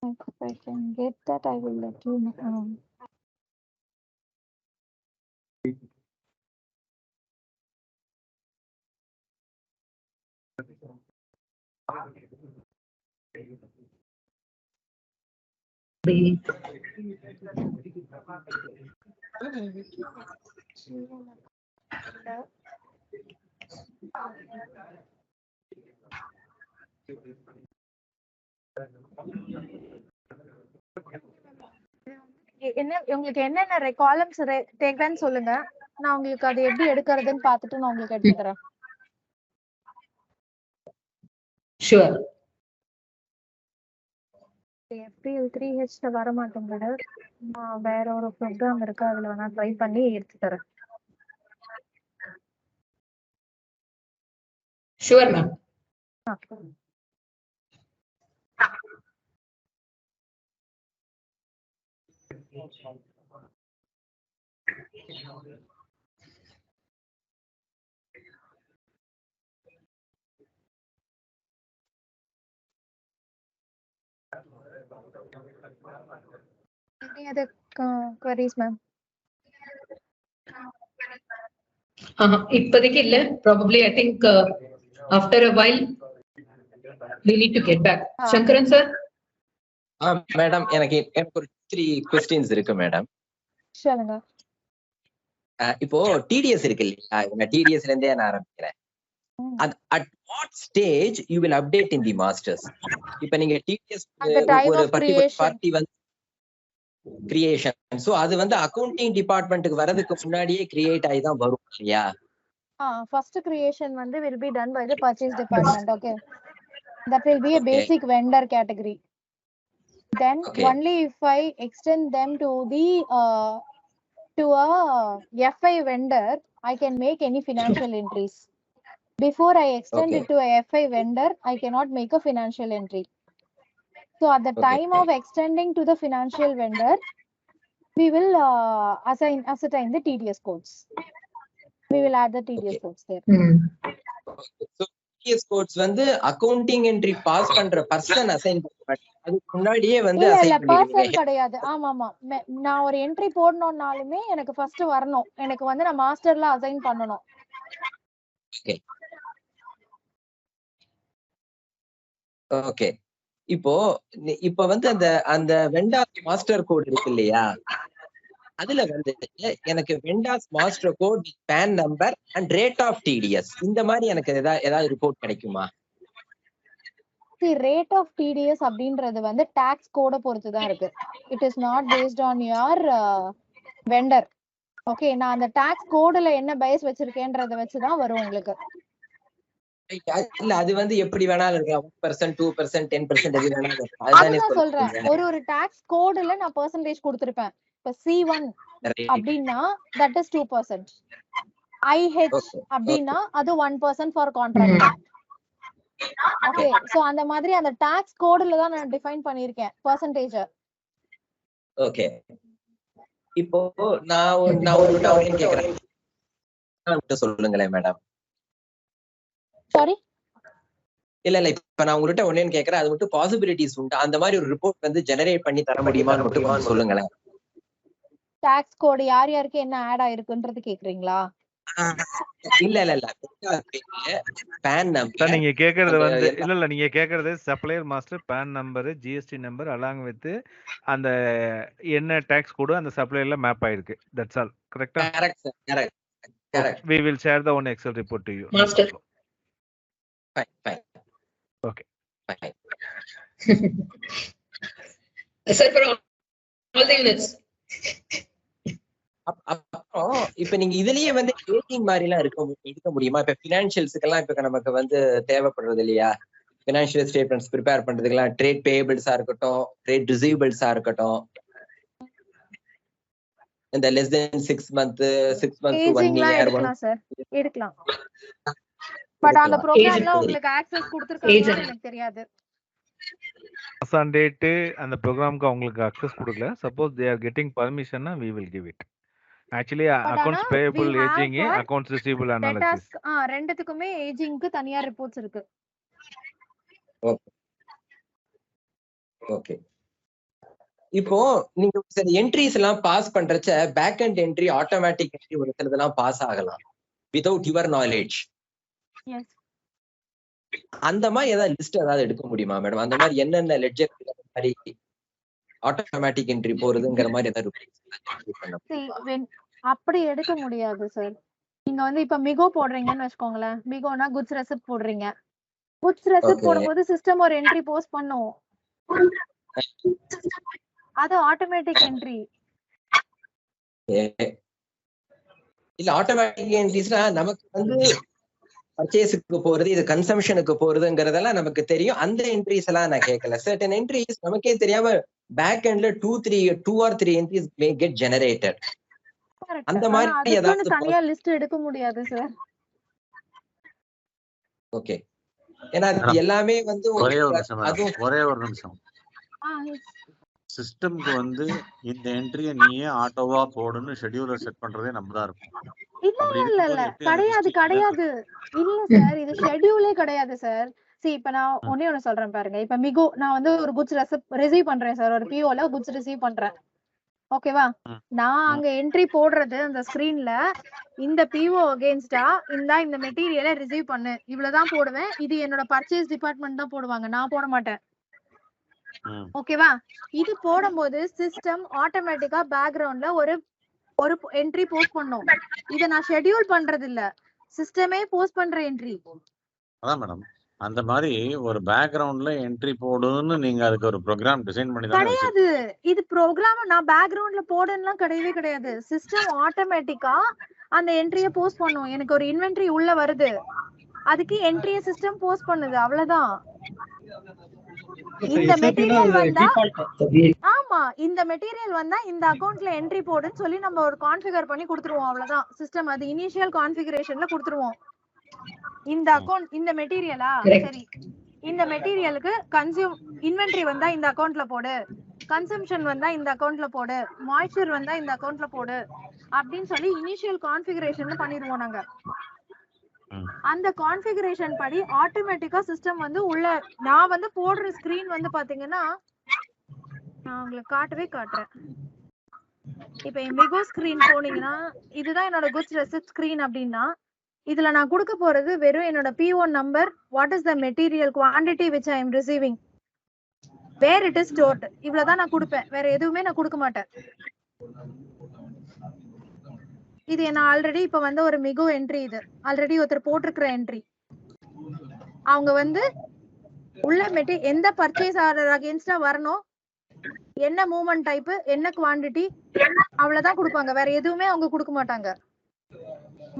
[SPEAKER 1] If I can get that, I will let you know. என்ன உங்களுக்கு என்னென்ன காலம்ஸ் தேவைன்னு சொல்லுங்க. நான் உங்களுக்கு அது எப்படி எடுக்கிறதுன்னு பார்த்துட்டு நான் உங்களுக்கு எடுத்து தரேன்.
[SPEAKER 2] Sure.
[SPEAKER 1] FPL 3H வர மாட்டேங்குது. வேற ஒரு ப்ரோக்ராம் இருக்கு, அதுல வேணா ட்ரை பண்ணி எடுத்து தரேன்.
[SPEAKER 2] Sure, ma'am.
[SPEAKER 1] Any other queries, ma'am?
[SPEAKER 2] இப்போதைக்கு இல்ல. Probably I think after a while we need to get back. Shankaran sir.
[SPEAKER 6] Madam எனக்கு ஒரு 3 questions இருக்கு மேடம்.
[SPEAKER 1] சொல்லுங்க.
[SPEAKER 6] இப்போ TDS இருக்கு இல்லையா? நான் TDSல இருந்தே நான் ஆரம்பிக்கிறேன். At what stage you will update in the masters? இப்ப நீங்க TDS ஒரு particular party வந்து creation. So அது வந்து accounting departmentக்கு வரதுக்கு முன்னாடியே create ஆகி தான் வரும் இல்லையா?
[SPEAKER 1] First creation வந்து will be done by the purchase department. Okay. That will be a basic vendor category. Then only if I extend them to a FI vendor, I can make any financial entries. Before I extend it to a FI vendor, I cannot make a financial entry. So at the time of extending to the financial vendor, we will assign the TDS codes. We will add the TDS codes there.
[SPEAKER 6] So TDS codes வந்து accounting entry pass பண்ற person assign பண்ணுவாங்க. அதுக்கு முன்னாடியே வந்து
[SPEAKER 1] assign பண்ணிடுவீங்க. இல்ல கிடையாது. ஆமா. நான் ஒரு என்ட்ரி போடணும்னாலுமே எனக்கு ஃபர்ஸ்ட் வரணும். எனக்கு வந்து நான் மாஸ்டர்ல அசைன் பண்ணனும்.
[SPEAKER 6] ஓகே. இப்போ வந்து அந்த வெண்டாஸ் மாஸ்டர் கோட் இருக்கு இல்லையா? அதுல வந்து எனக்கு vendors master code, PAN number and rate of TDS இந்த மாதிரி எனக்கு ஏதாவது ரிப்போர்ட் கிடைக்குமா?
[SPEAKER 1] ரேட் ஆஃப் TDS அப்படின்றது வந்து டாக்ஸ் கோட பொறுத்து தான் இருக்கு. It is not based on your vendor. Okay, நான் அந்த டாக்ஸ் கோடுல என்ன பைஸ் வச்சிருக்கேன்றத வச்சு தான் வரும் உங்களுக்கு.
[SPEAKER 6] இல்ல அது வந்து எப்படி வேணாலும் இருக்கலாம். 1%, 2%, 10% எது வேணாலும் இருக்கலாம்.
[SPEAKER 1] அதுதான் சொல்றேன். ஒரு டாக்ஸ் கோடுல நான் பெர்சன்டேஜ் கொடுத்திருப்பேன். இப்ப C1 அப்படினா that is 2%. IH அப்படினா அது 1% for contract. ஓகே, சோ அந்த மாதிரி அந்த டாக்ஸ் கோடுல தான் நான் டிஃபைன் பண்ணிருக்கேன் பெர்சன்டேஜ்.
[SPEAKER 6] ஓகே, இப்போ நான் ஒரு டவுன் கேக்குறேன், சொல்லுங்களேன் மேடம்.
[SPEAKER 1] சாரி,
[SPEAKER 6] இல்ல இப்ப நான் உங்ககிட்ட ஒண்ணு கேக்குறேன், அது மட்டும் பாசிபிலிட்டிஸ் உண்டு, அந்த மாதிரி ஒரு ரிப்போர்ட் வந்து ஜெனரேட் பண்ணி தர முடியுமான்னு மட்டும் சொல்லுங்களேன்.
[SPEAKER 1] டாக்ஸ் கோட் யார் யாருக்கு என்ன ஆட் ஆயிருக்குன்றது கேக்குறீங்களா?
[SPEAKER 6] இல்ல PAN நம்பர்
[SPEAKER 3] நீங்க கேக்குறது வந்து இல்ல நீங்க கேக்குறது supplier master PAN number, GST number along with அந்த என்ன டாக்ஸ் கோட் அந்த சப்ளையர்ல மேப் ஆயிருக்கு. That's all. கரெக்ட்டா?
[SPEAKER 6] Correct sir, correct.
[SPEAKER 3] We will share the one Excel report to you.
[SPEAKER 2] Master.
[SPEAKER 6] Fine.
[SPEAKER 3] Okay.
[SPEAKER 6] Fine.
[SPEAKER 2] Sir, for all the units.
[SPEAKER 6] அப்புறம் இப்ப நீங்க இதுலயே வந்து ரேட்டிங் மாதிரி எல்லாம் எடுக்க முடியுமா? இப்ப பினான்சியல்ஸ்க்கு எல்லாம் இப்ப நமக்கு வந்து தேவைப்படுறது இல்லையா? பினான்சியல் ஸ்டேட்மெண்ட்ஸ் ப்ரிப்பேர் பண்றதுக்கெல்லாம் ட்ரேட் பேயபிள்ஸா இருக்கட்டும், ட்ரேட் ரிசீவபிள்ஸா இருக்கட்டும், இந்த less than 6 month to 1 year
[SPEAKER 1] எடுக்கலாம். பட் அந்த ப்ரோக்ராம்ல உங்களுக்கு ஆக்சஸ் கொடுத்திருக்காங்கன்னு எனக்கு தெரியாது.
[SPEAKER 3] அசான் டேட் அந்த ப்ரோக்ராம்க்கு உங்களுக்கு அக்சஸ் கொடுக்கல. Suppose they are getting permission, we will give it. Actually accounts payable, aging, accounts receivable analysis.
[SPEAKER 1] ரெண்டுத்துக்குமே ஏஜிங்க்கு தனியா ரிப்போர்ட்ஸ் இருக்கு.
[SPEAKER 6] ஓகே. இப்போ நீங்க சில என்ட்ரிஸ் எல்லாம் பாஸ் பண்றச்ச back end entry automatic entry ஒரு சிலதெல்லாம் பாஸ் ஆகலாம் வித்வுட் யுவர் நாலேஜ்.
[SPEAKER 1] எஸ்
[SPEAKER 6] அந்த மாதிரி ஏதாவது லிஸ்ட் ஏதாவது எடுக்க முடியுமா மேடம்? அந்த மாதிரி என்னென்ன லெட்ஜர் மாதிரி ஆட்டோமேட்டிக் என்ட்ரி போறதுங்கிற மாதிரி ஏதாவது
[SPEAKER 1] அப்படி எடுக்க முடியாது சார். நீங்க வந்து இப்ப மிகோ போடுறீங்கன்னு வச்சுக்கோங்களேன். மிகோனா குட்ஸ் ரெசிப்ட் போடுறீங்க. குட்ஸ் ரெசிப்ட் போடும்போது சிஸ்டம் ஒரு என்ட்ரி போஸ்ட் பண்ணும். அது ஆட்டோமேட்டிக் என்ட்ரி.
[SPEAKER 6] இல்ல ஆட்டோமேட்டிக் என்ட்ரிஸ்னா நமக்கு வந்து பர்ச்சேஸ்க்கு போறது இது கன்சம்ஷனுக்கு போறதுங்கிறதெல்லாம் நமக்கு தெரியும். அந்த என்ட்ரிஸ் எல்லாம் நான் கேட்கல. சர்டன் என்ட்ரிஸ் நமக்கே தெரியாம பேக் எண்ட்ல 2 or 3 entries May get generated. அந்த மாதிரி ஏதாவது
[SPEAKER 1] தனியா லிஸ்ட் எடுக்க முடியாது சார்.
[SPEAKER 6] ஓகே. ஏன்னா எல்லாமே வந்து
[SPEAKER 4] ஒரே ஒரு நிமிஷம் சிஸ்டம்க்கு வந்து இந்த என்ட்ரியை நீயே ஆட்டோவா போடுன்னு ஷெட்யூலர் செட் பண்றதே நம்ம தான் இருக்கும்.
[SPEAKER 1] இல்ல கிடையாது இல்ல சார், இது ஷெட்யூலே கிடையாது சார். இப்ப நான் ஒண்ணு சொல்றேன் பாருங்க. இப்ப மிகோ நான் வந்து ஒரு குட்ஸ் ரிசீவ் பண்றேன் சார். ஒரு பிஓல குட்ஸ் ரிசீவ் பண்றேன். ஓகேவா? நான் அங்க என்ட்ரி போடுறது அந்த ஸ்கிரீன்ல இந்த பிஓ அகைன்ஸ்டா இந்த மெட்டீரியலை ரிசீவ் பண்ணு இவ்வளவுதான் போடுவேன். இது என்னோட பர்ச்சேஸ் டிபார்ட்மெண்ட் தான் போடுவாங்க, நான் போட மாட்டேன். ஓகேவா? இது போடும்போது சிஸ்டம் ஆட்டோமேட்டிக்கா பேக்ரவுண்ட்ல ஒரு என்ட்ரி போஸ்ட் பண்ணும். இத நான் ஷெட்யூல் பண்றது இல்ல, சிஸ்டமே போஸ்ட் பண்ற என்ட்ரி.
[SPEAKER 4] அதான் மேடம், அந்த மாதிரி ஒரு பேக்ரவுண்ட்ல என்ட்ரி போடுன்னு நீங்க அதுக்கு ஒரு ப்ரோக்ராம் டிசைன் பண்ணி தான்
[SPEAKER 1] கிடையாது. இது ப்ரோக்ராம் நான் பேக்ரவுண்ட்ல போடுன்னுலாம் கிடையவே கிடையாது. சிஸ்டம் ஆட்டோமேட்டிக்கா அந்த என்ட்ரியை போஸ்ட் பண்ணும். எனக்கு ஒரு இன்வென்டரி உள்ள வருது, அதுக்கு என்ட்ரியை சிஸ்டம் போஸ்ட் பண்ணுது, அவ்வளவுதான். இந்த மெட்டீரியல் வந்தா ஆமா இந்த மெட்டீரியல் வந்தா இந்த அக்கவுண்ட்ல என்ட்ரி போடுன்னு சொல்லி நம்ம ஒரு கான்ஃபிகர் பண்ணி கொடுத்துருவோம், அவ்வளவுதான். சிஸ்டம் அது இனிஷியல் கான்ஃபிகரேஷன்ல கொடுத்துருவோம். இந்த அக்கவுண்ட் இந்த மெட்டீரியலா சரி, இந்த மெட்டீரியலுக்கு இன்வென்டரி வந்தா இந்த அக்கவுண்ட்ல போடு, கன்சம்ஷன் வந்தா இந்த அக்கவுண்ட்ல போடு, மாய்ச்சர் வந்தா இந்த அக்கவுண்ட்ல போடு அப்படின்னு சொல்லி இனிஷியல் கான்ஃபிகரேஷன் பண்ணிடுவோம் நாங்க. அந்த கான்ஃபிகரேஷன் படி ஆட்டோமேட்டிக்கா சிஸ்டம் வந்து உள்ள நான் வந்து போடுற ஸ்கிரீன் வந்து பாத்தீங்கன்னா நான் உங்களுக்கு காட்டுறேன். இப்ப மிகோ ஸ்கிரீன் போனீங்கன்னா இதுதான் என்னோட குட்ஸ் ரெசிப்ட் ஸ்கிரீன் அப்படின்னா இதுல நான் கொடுக்க போறது வெறும் என்னோட P1 number, what is the material quantity which I am receiving, where it is stored, இவ்வளவுதான் நான் கொடுப்பேன். வேற எதுவுமே நான் கொடுக்க மாட்டேன். இது என்ன ஆல்ரெடி இப்ப வந்து ஒரு மிகோ என்ட்ரி, இது ஆல்ரெடி ஒருத்தர் போட்டிருக்கிற என்ட்ரி. அவங்க வந்து உள்ள எந்த பர்ச்சேஸ் ஆர்டர் அகைன்ஸ்டா வரணும், என்ன மூவ்மெண்ட் டைப், என்ன குவாண்டிட்டி, அவ்வளவுதான் கொடுப்பாங்க. வேற எதுவுமே அவங்க கொடுக்க மாட்டாங்க.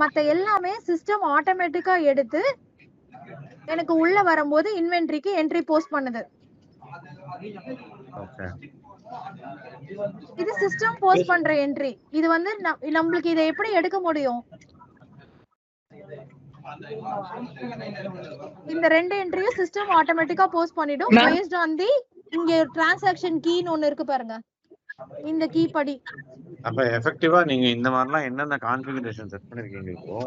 [SPEAKER 1] மத்த எல்லாமே சிஸ்டம் ஆட்டோமேட்டிக்கா எடுத்து எனக்கு உள்ள வரும்போது இன்வென்டரிக்கு என்ட்ரி போஸ்ட் பண்ணுது. இது சிஸ்டம் போஸ்ட் பண்ற என்ட்ரி. இது வந்து நம்மளுக்கு இதை எப்படி எடுக்க முடியும்? இந்த ரெண்டு என்ட்ரியும் சிஸ்டம் ஆட்டோமேட்டிக்கா போஸ்ட் பண்ணிடும் பேஸ்ட் ஆன் தி இங்க டிரான்சாக்ஷன் கீன்னு ஒன்னு இருக்கு பாருங்க, இந்த கீ படி.
[SPEAKER 4] அப்ப எஃபெக்டிவா நீங்க இந்த மாதிரிலாம் என்னென்ன கான்ஃபிகரேஷன் செட் பண்ணிருக்கீங்க இப்போ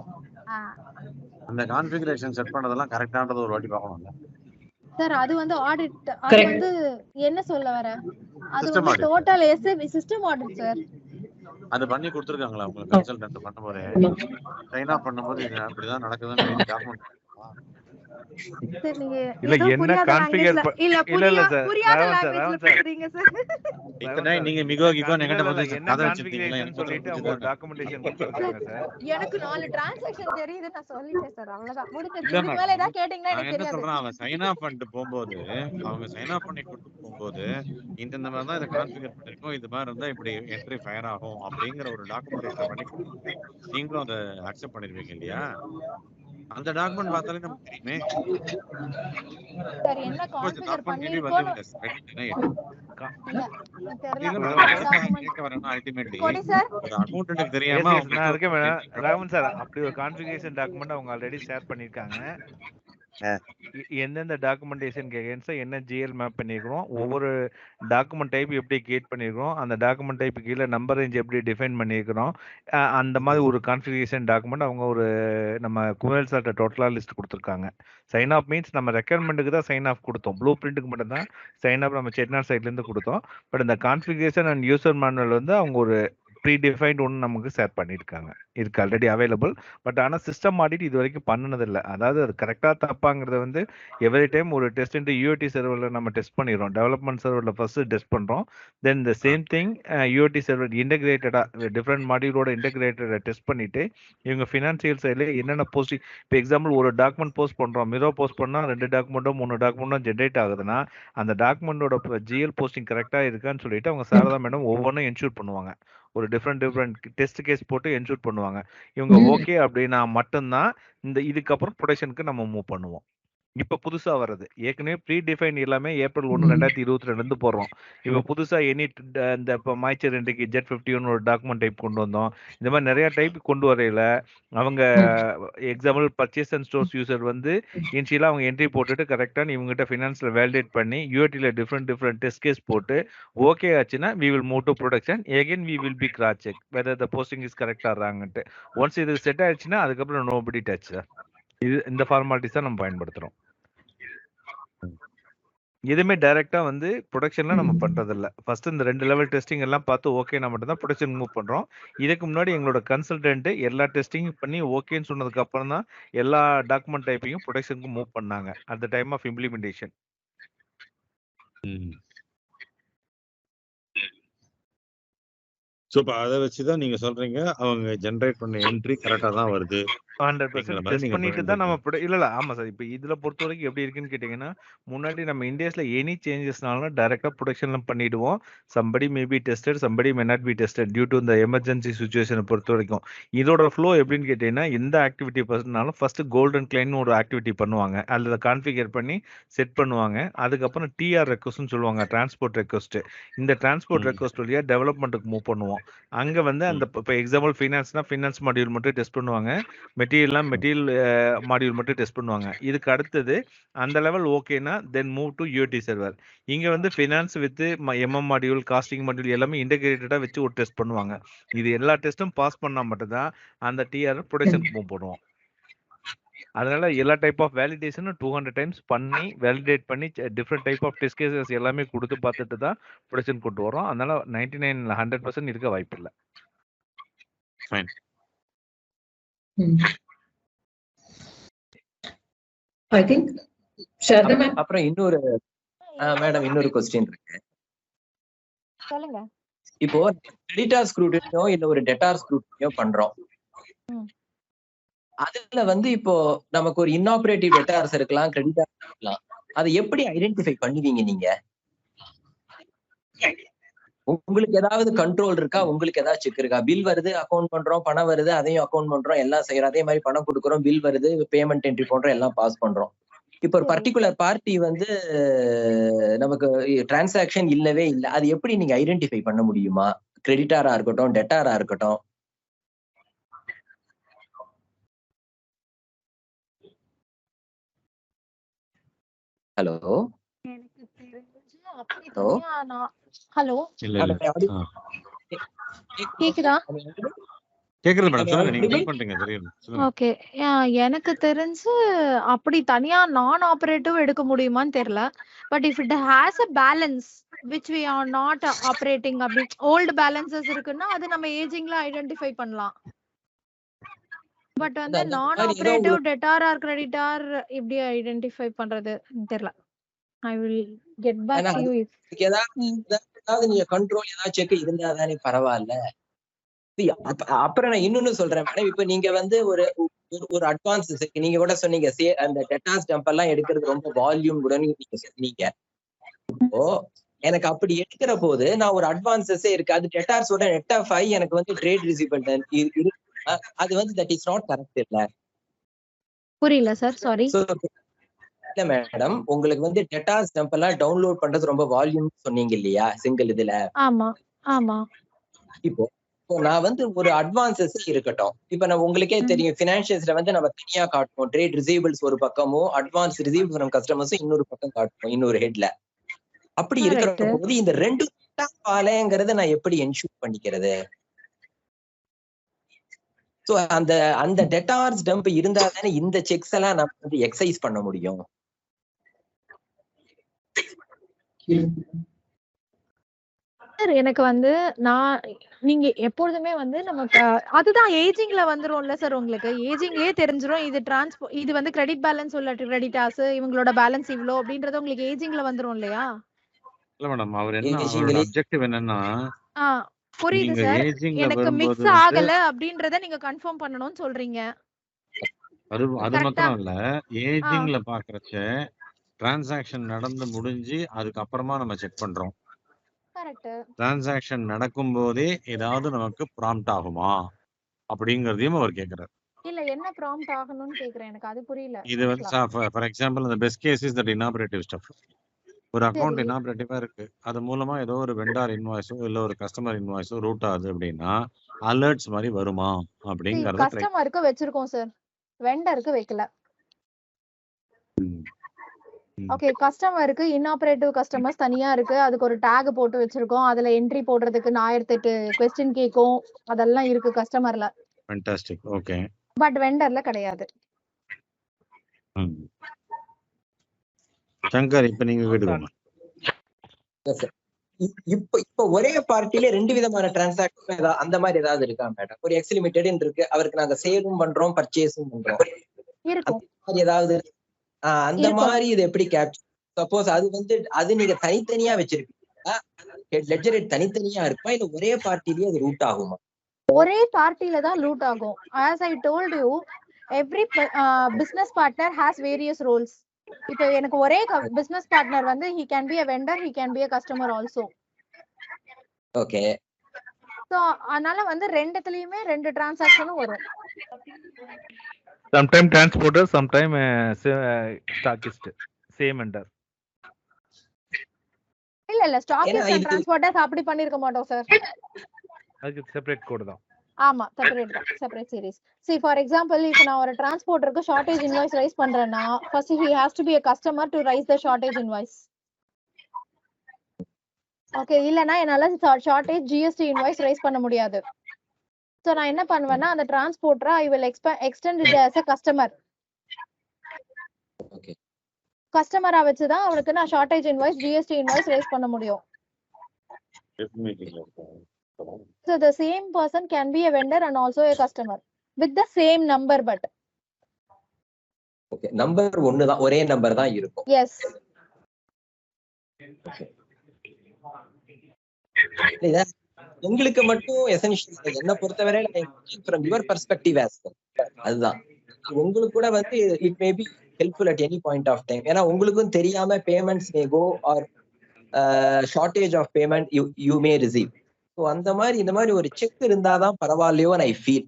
[SPEAKER 4] அந்த கான்ஃபிகரேஷன் செட் பண்ணதெல்லாம் கரெக்டானது ஒரு வாட்டி பார்க்கணும்ல
[SPEAKER 1] சார். அது வந்து ஆடிட், அது வந்து என்ன சொல்ல வர, அது வந்து total SAP system audit sir.
[SPEAKER 4] அது பண்ணி கொடுத்திருக்காங்களா உங்களுக்கு கன்சல்டன்ட் பண்ணும்போது? சைன் ஆஃப் பண்ணும்போது இது அப்படிதான் நடக்குதுன்னு டாக்குமெண்ட்
[SPEAKER 3] இல்ல என்ன கான்ஃபிகர் இல்ல
[SPEAKER 4] சார் நீங்க மிகோ என்கிட்ட வந்து
[SPEAKER 3] என்ன கான்ஃபிகரேஷன் சொல்லிட்டு அவங்க டாக்குமெண்டேஷன் கொடுத்திருக்காங்க சார்.
[SPEAKER 1] எனக்கு 4 டிரான்சாக்ஷன் தெரியுது, நான் சொல்லிட்டேன் சார், அவ்வளவுதான் முடிஞ்சது. இதுக்கு மேல ஏதாவது கேட்டிங்கன்னா எனக்கு தெரியாது.
[SPEAKER 4] என்ன சொல்றேன், அவன் சைன் ஆஃப் பண்ணிட்டு போகும்போது அவங்க சைன் ஆஃப் பண்ணி கொடுத்து போகும்போது இந்த மாதிரி தான் இதை கான்ஃபிகர் பண்ணிருக்கோம், இது மாதிரி இருந்தா இப்படி என்ட்ரி ஃபயர் ஆகும் அப்படிங்கிற ஒரு டாக்குமெண்டேஷன் பண்ணி நீங்களும் அதை அக்செப்ட் பண்ணிருவீங்க இல்லையா? அந்த டாக்குமெண்ட் பார்த்தாலே நமக்கு தெரியுமே
[SPEAKER 1] சார் என்ன கான்ஃபிகர் பண்ணிருக்கோம்.
[SPEAKER 4] அக்கவுண்டன்ட்க்கு தெரியாம
[SPEAKER 3] நான் இருக்கேன் மேடம். ராமன் சார் அப்படி ஒரு கான்ஃபிகரேஷன் டாக்குமெண்ட் அவங்க ஆல்ரெடி ஷேர் பண்ணிருக்காங்க. எந்தெந்த டாக்குமெண்டேஷன் அகைன்ஸ்டா என்ன ஜிஎல் மேப் பண்ணிருக்கிறோம், ஒவ்வொரு டாக்குமெண்ட் டைப் எப்படி கிரியேட் பண்ணிருக்கிறோம், அந்த டாக்குமெண்ட் டைப் கீழே நம்பர் ரேஞ்ச் எப்படி டிஃபைன் பண்ணிருக்கிறோம், அந்த மாதிரி ஒரு கான்ஃபிகரேஷன் டாக்குமெண்ட் அவங்க ஒரு நம்ம குமரல் சார்ட்ட டோட்டலா லிஸ்ட் கொடுத்துருக்காங்க. சைன் ஆஃப் மீன்ஸ் நம்ம ரெக்யர்மெண்ட்டுக்கு தான் சைன் ஆஃப் கொடுத்தோம், ப்ளூ பிரிண்ட்டுக்கு மட்டும் தான் சைன் ஆஃப் நம்ம செட்நாட் சைட்ல இருந்து கொடுத்தோம். பட் இந்த கான்ஃபிகரேஷன் அண்ட் யூசர் மேனுவல் வந்து அவங்க ஒரு ப்ரீ டிஃபைன்ட் ஒன்று நமக்கு ஷேர் பண்ணியிருக்காங்க, இருக்கு ஆல்ரெடி அவைலபிள். பட் ஆனால் சிஸ்டம் ஆடிட் இது வரைக்கும் பண்ணதில்லை. அதாவது அது கரெக்டாக தப்பாங்கிறத வந்து எவ்ரி டைம் ஒரு டெஸ்ட் யூஓடி சர்வரில் நம்ம டெஸ்ட் பண்ணிடுறோம். டெவலப்மெண்ட் சர்வரில் ஃபர்ஸ்ட் டெஸ்ட் பண்ணுறோம். Then the same thing UAT server இன்டெகிரேட்டடாக டிஃப்ரெண்ட் மாடியூலோட இன்டெகிரேட்டடை டெஸ்ட் பண்ணிட்டு இவங்க ஃபினான்சியல் சைடில் என்னென்ன போஸ்டிங், இப்போ எக்ஸாம்பிள் ஒரு டாக்குமெண்ட் போஸ்ட் பண்ணுறோம், மிரோ போஸ்ட் பண்ணால் 2 டாக்குமெண்ட்டோ 3 டாக்குமெண்ட்டோ ஜென்ரேட் ஆகுதுன்னா அந்த டாக்குமெண்டோட ஜிஎல் போஸ்டிங் கரெக்டாக இருக்கான்னு சொல்லிட்டு அவங்க சாரதா மேடம் ஒவ்வொன்றும் என்ஷூர் பண்ணுவாங்க. ஒரு டிஃப்ரெண்ட் டெஸ்ட் கேஸ் போட்டு என்ஷூர் பண்ணுவாங்க. இவங்க ஓகே அப்படின்னா மட்டும்தான் இதுக்கப்புறம் ப்ரொடக்ஷனுக்கு நம்ம மூவ் பண்ணுவோம். இப்ப புதுசா வர்றது ஏற்கனவே ப்ரீ டிஃபைன் எல்லாமே ஏப்ரல் 1 2022 இருந்து போடுறோம். இப்ப புதுசா இந்த மாய்ச்சர் இன்றைக்கு ஜெட் 51 ஒரு டாக்குமெண்ட் டைப் கொண்டு வந்தோம். இந்த மாதிரி நிறைய டைப் கொண்டு வரையில அவங்க example purchase and stores user வந்து இனிஷியலா அவங்க என்ட்ரி போட்டுட்டு கரெக்டான இவங்ககிட்ட ஃபினான்ஸ்ல வேலிடேட் பண்ணி யூஓடில டிஃப்ரெண்ட் டெஸ்ட் கேஸ் போட்டு ஓகே ஆச்சுன்னா we will move to production. Again we will be cross check whether the posting is கரெக்டா இருக்காங்கன்ட்டு. ஒன்ஸ் இது செட் ஆயிடுச்சுன்னா அதுக்கப்புறம் நோபடி டச் சார். இது இந்த ஃபார்மாலிட்டிஸ் தான் நம்ம பயன்படுத்துறோம். எதுவுமே டைரக்டா வந்து ப்ரொடக்ஷன்ல நம்ம பண்றது இல்ல. ஃபர்ஸ்ட் இந்த 2 லெவல் டெஸ்டிங் எல்லாம் பார்த்து ஓகேனா மட்டும் தான் ப்ரொடக்ஷன் மூவ் பண்றோம். இதுக்கு முன்னாடி எங்களோட கன்சல்டன்ட் எல்லா டெஸ்டிங் பண்ணி ஓகேன்னு சொன்னதுக்கு அப்புறம் தான் எல்லா டாக்குமெண்ட் டைப்பையும் ப்ரொடக்ஷனுக்கு மூவ் பண்ணாங்க at the time of implementation.
[SPEAKER 4] So இப்ப அத வச்சு தான் நீங்க சொல்றீங்க அவங்க ஜெனரேட் பண்ண என்ட்ரி கரெக்ட்டா தான் வருது.
[SPEAKER 3] 100% டெஸ்ட் பண்ணிட்டு தான் நம்ம இல்ல ஆமா சார். இப்போ இதுல பொறுத்த வரைக்கும் எப்படி இருக்குன்னு கேட்டீங்கன்னா, முன்னாடி நம்ம இண்டேஸ்ல எனி சேஞ்சஸ்னாலும் டைரக்டா ப்ரொடக்ஷன்ல பண்ணிடுவோம். Somebody may be tested, somebody may not be tested due to இந்த எமர்ஜென்சி சிச்சுவேஷனை பொறுத்த வரைக்கும். இதோட ஃப்ளோ எப்படின்னு கேட்டீங்கன்னா, எந்த ஆக்டிவிட்டி பண்ணாலும் ஃபர்ஸ்ட் கோல்டன் கிளைன்னு ஒரு ஆக்டிவிட்டி பண்ணுவாங்க. அதில் கான்ஃபிகர் பண்ணி செட் பண்ணுவாங்க. அதுக்கப்புறம் டிஆர் ரெக்வஸ்ட்னு சொல்லுவாங்க, டிரான்ஸ்போர்ட் ரெக்வஸ்ட். இந்த டிரான்ஸ்போர்ட் ரெக்வஸ்ட் வழியா டெவலப்மெண்ட்டுக்கு மூவ் பண்ணுவோம். அங்க வந்து அந்த இப்போ எக்ஸாம்பிள் ஃபினான்ஸ்னா ஃபினான்ஸ் மாடியூல் மட்டும் டெஸ்ட் பண்ணுவாங்க. மெட்டீரியல் மாடியூல் மட்டும் டெஸ்ட் பண்ணுவாங்க. இதுக்கு அடுத்தது அந்த லெவல் ஓகேனா then move to UAT server. இங்க வந்து finance with MM module, costing module எல்லாமே இன்டெகிரேட்டடா வச்சு ஒரு டெஸ்ட் பண்ணுவாங்க. இது எல்லா டெஸ்ட்டும் பாஸ் பண்ணா மட்டும் தான் அந்த டிஆர் ப்ரொடக்ஷனுக்கு மூவ் பண்ணுவோம். அதனால எல்லா டைப் ஆஃப் வேலிடேஷனும் 200 டைம்ஸ் பண்ணி வேலிடேட் பண்ணி different type of test cases எல்லாமே கொடுத்து பார்த்துட்டு தான் ப்ரொடக்ஷன் கொண்டு வரோம். அதனால 100% இருக்க வாய்ப்பு இல்லை.
[SPEAKER 4] ஃபைன்.
[SPEAKER 2] I think
[SPEAKER 6] அப்புறம் இன்னொரு மேடம் இன்னொரு क्वेश्चन இருக்கு.
[SPEAKER 1] சொல்லுங்க.
[SPEAKER 6] இப்போ கிரெடிட்டார் ஸ்க்ரூட்டினியோ இல்ல ஒரு டெட்டார் ஸ்க்ரூட்டினியோ பண்றோம். அதுல வந்து இப்போ நமக்கு ஒரு இன்னாபரேட்டிவ் டெட்டார்ஸ் இருக்கலாம், கிரெடிட்டார்ஸ் இருக்கலாம். அதை எப்படி ஐடென்டிஃபை பண்ணுவீங்க நீங்க? உங்களுக்கு ஏதாவது கண்ட்ரோல் இருக்கா? உங்களுக்கு ஏதாவது செக் இருக்கா? பில் வருது, அக்கௌண்ட் பண்றோம், பணம் வருது, அதையும் அக்கௌண்ட் பண்றோம், எல்லாம் செய்யறோம். அதே மாதிரி பணம் கொடுக்குறோம், பில் வருது, பேமெண்ட் என்ட்ரி பண்றோம், எல்லாம் பாஸ் பண்றோம். இப்போ ஒரு பர்டிகுலர் பார்ட்டி வந்து நமக்கு டிரான்சாக்ஷன் இல்லவே இல்லை, அது எப்படி நீங்க ஐடென்டிஃபை பண்ண முடியுமா? கிரெடிட்டாரா இருக்கட்டும், டெட்டாரா இருக்கட்டும். ஹலோ
[SPEAKER 1] ஹலோ கேக்குதா?
[SPEAKER 4] கேக்குது மேடம், சொல்லுங்க. நீங்க மீட் பண்றீங்க தெரியும்.
[SPEAKER 1] ஓகே. எனக்கு தெரிஞ்சு அப்படி தனியா நான் ஆபரேட்டிவ் எடுக்க முடியுமான்னு தெரியல. But if it has a balance which we are not operating, அப்படி ஓல்ட் பேலன்சஸ் இருக்குன்னா அது நம்ம ஏஜிங்ல ஐடென்டிஃபை பண்ணலாம். பட் வந்து நான் ஆபரேட்டிவ் டெட்டார் ஆர் கிரெடிட்டார் எப்படி ஐடென்டிஃபை பண்றது தெரியல. I will get back to you.
[SPEAKER 6] ஏதாவது நீங்க கண்ட்ரோல் ஏதாவது செக் இருந்தா தானே பரவாயில்ல. அப்புறம் நான் இன்னொன்னு சொல்றேன் மேடம். இப்ப நீங்க வந்து ஒரு அட்வான்ஸ் நீங்க கூட சொன்னீங்க, அந்த டெட்டாஸ் டம்ப் எல்லாம் எடுக்கிறது ரொம்ப வால்யூம் கூட நீங்க சொன்னீங்க. இப்போ எனக்கு அப்படி எடுக்கிற போது நான் ஒரு அட்வான்ஸஸே இருக்கு, அது டெட்டார்ஸோட நெட் ஆஃப் ஆகி எனக்கு வந்து ட்ரேட் ரிசீவபிள் அது வந்து தட் இஸ் நாட் கரெக்ட் இல்ல?
[SPEAKER 1] புரியல சார், சாரி.
[SPEAKER 6] இல்ல மேடம், உங்களுக்கு வந்து டெட்டாஸ் டம்ப் எல்லாம் டவுன்லோட் பண்றது ரொம்ப வால்யூம் சொன்னீங்க இல்லையா சிங்கிள் இதுல?
[SPEAKER 1] ஆமா ஆமா.
[SPEAKER 6] இப்போ நான் வந்து ஒரு அட்வான்சஸ் இருக்கட்டும். இப்ப நான் உங்களுக்கே தெரியும் பினான்சியல்ஸ்ல வந்து நம்ம தனியா காட்டுவோம். ட்ரேட் ரிசீவபிள்ஸ் ஒரு பக்கமும் அட்வான்ஸ் ரிசீவ் ஃப்ரம் கஸ்டமர்ஸும் இன்னொரு பக்கம் காட்டுவோம் இன்னொரு ஹெட்ல. அப்படி இருக்கிற போது இந்த ரெண்டு பாலைங்கிறத நான் எப்படி என்ஷூர் பண்ணிக்கிறது? சோ அந்த டெட்டார்ஸ் டம்ப் இருந்தா தானே இந்த செக்ஸ் எல்லாம் நம்ம வந்து எக்ஸசைஸ் பண்ண முடியும்.
[SPEAKER 1] எனக்கு வந்து நீங்க எப்பொழுதுமே வந்து நமக்கு அதுதான் ஏஜிங்ல வந்துரும்ல சார். உங்களுக்கு ஏஜிங்லயே தெரிஞ்சிரும் இது வந்து கிரெடிட் பேலன்ஸ் உள்ள கிரெடிட்டாஸ், இவங்களோட பேலன்ஸ் இவ்ளோ அப்படின்றது உங்களுக்கு ஏஜிங்ல வந்துரும் இல்லையா?
[SPEAKER 4] இல்ல மேடம், அவரோட அப்ஜெக்டிவ் என்னன்னா
[SPEAKER 1] புரியுது சார். எனக்கு மிக்ஸ் ஆகல அப்படின்றத நீங்க கன்ஃபார்ம் பண்ணணும்னு சொல்றீங்க.
[SPEAKER 4] அது மட்டும் இல்ல, ஏஜிங்ல பாக்குறச்ச டிரான்சாக்ஷன் நடந்து முடிஞ்சு அதுக்கு அப்புறமா நம்ம செக் பண்றோம். டிரான்சாக்ஷன் நடக்கும் போதே ஏதாவது நமக்கு ப்ராம்ப்ட் ஆகுமா அப்படிங்கறதையும் அவர் கேக்குறாரு.
[SPEAKER 1] இல்ல என்ன ப்ராம்ப்ட் ஆகணும்னு கேக்குறேன், எனக்கு அது புரியல.
[SPEAKER 4] இது வந்து ஃபார் எக்ஸாம்பிள் அந்த best case is that inoperative stuff. ஒரு அக்கௌண்ட் இனாபரேட்டிவா இருக்கு, அது மூலமா ஏதோ ஒரு வெண்டார் இன்வாய்ஸோ இல்ல ஒரு கஸ்டமர் இன்வாய்ஸோ ரூட் ஆகுது அப்படின்னா அலர்ட்ஸ் மாதிரி வருமா அப்படிங்கறத
[SPEAKER 1] கஸ்டமருக்கு வெச்சிருக்கோம் சார், வெண்டருக்கு வைக்கல. ஓகே, கஸ்டமருக்கு இன்னாபரேட்டிவ் கஸ்டமர்ஸ் தனியா இருக்கு, அதுக்கு ஒரு டேக் போட்டு வச்சிருக்கோம். அதுல என்ட்ரி போடுறதுக்கு 1008 क्वेश्चन கேக்கும், அதெல்லாம் இருக்கு கஸ்டமர்ல.
[SPEAKER 4] ஃபேண்டாஸ்டிக். ஓகே,
[SPEAKER 1] பட் வெண்டர்ல கிடையாது.
[SPEAKER 4] சங்கர், இப்ப நீங்க கேட்டுக்கோங்க.
[SPEAKER 6] இப்ப ஒரே பார்ட்டில ரெண்டு விதமான டிரான்சாக்ஷன் அந்த மாதிரி ஏதாவது இருக்கா மேடம்? ஒரு எக்ஸ் லிமிடெட் இருக்கு, அவருக்கு நாங்க சேவும் பண்றோம் பர்ச்சேஸும் பண்றோம்,
[SPEAKER 1] இருக்கும்
[SPEAKER 6] ஏதாவது அந்த மாதிரி இது எப்படி கேப்சர்? சப்போஸ் அது வந்து அது நீங்க தனித்தனியா வச்சிருக்கீங்களா, லெட்ஜர் தனித்தனியா இருக்குமா, இல்ல ஒரே பார்ட்டிலயே அது ரூட் ஆகுமா?
[SPEAKER 1] ஒரே பார்ட்டில தான் ரூட் ஆகும். as I told you, every business partner has various roles. இப்போ எனக்கு ஒரே business partner வந்து he can be a vendor, he can be a customer also.
[SPEAKER 6] Okay,
[SPEAKER 1] so அதனால வந்து ரெண்டுத்துலயுமே ரெண்டு டிரான்சாக்ஷனும் வரும்.
[SPEAKER 3] sometime transporter, sometime stockist, same vendor.
[SPEAKER 1] இல்ல stockist and transporters அப்படி பண்ணிருக்க மாட்டோம் சார்.
[SPEAKER 3] அதுக்கு செப்பரேட் கோட் தான்.
[SPEAKER 1] ஆமா, செப்பரேட் தான், separate series. see for example, if நான் ஒரு டிரான்ஸ்போர்ட்டருக்கு ஷார்ட்டேஜ் இன்வாய்ஸ் ரைஸ் பண்றேன்னா first he has to be a customer to raise the shortage invoice. Okay, இல்லனா என்னால ஷார்ட்டேஜ் GST இன்வாய்ஸ் ரைஸ் பண்ண முடியாது. சோ நான் என்ன பண்ணுவேன்னா அந்த டிரான்ஸ்போர்ட்டரை I will extend it as a customer.
[SPEAKER 6] Okay,
[SPEAKER 1] கஸ்டமரா வச்சு தான் அவனுக்கு நான் shortage invoice GST invoice raise பண்ண முடியும். So the same person can be a vendor and also a customer with the same number, but
[SPEAKER 6] okay, number ஒன்னு தான், ஒரே நம்பர் தான் இருக்கும்.
[SPEAKER 1] yes.
[SPEAKER 6] உங்களுக்கு மட்டும் எசென்ஷியல் என்ன பொறுத்தவரை from your perspective as well, அதுதான் உங்களுக்கு கூட வந்து it may be helpful at any point of time. ஏன்னா உங்களுக்கும் தெரியாம payments may go or shortage of payment you may receive. So அந்த மாதிரி இந்த மாதிரி ஒரு செக் இருந்தாதான் பரவாயில்லையோன்னு I feel,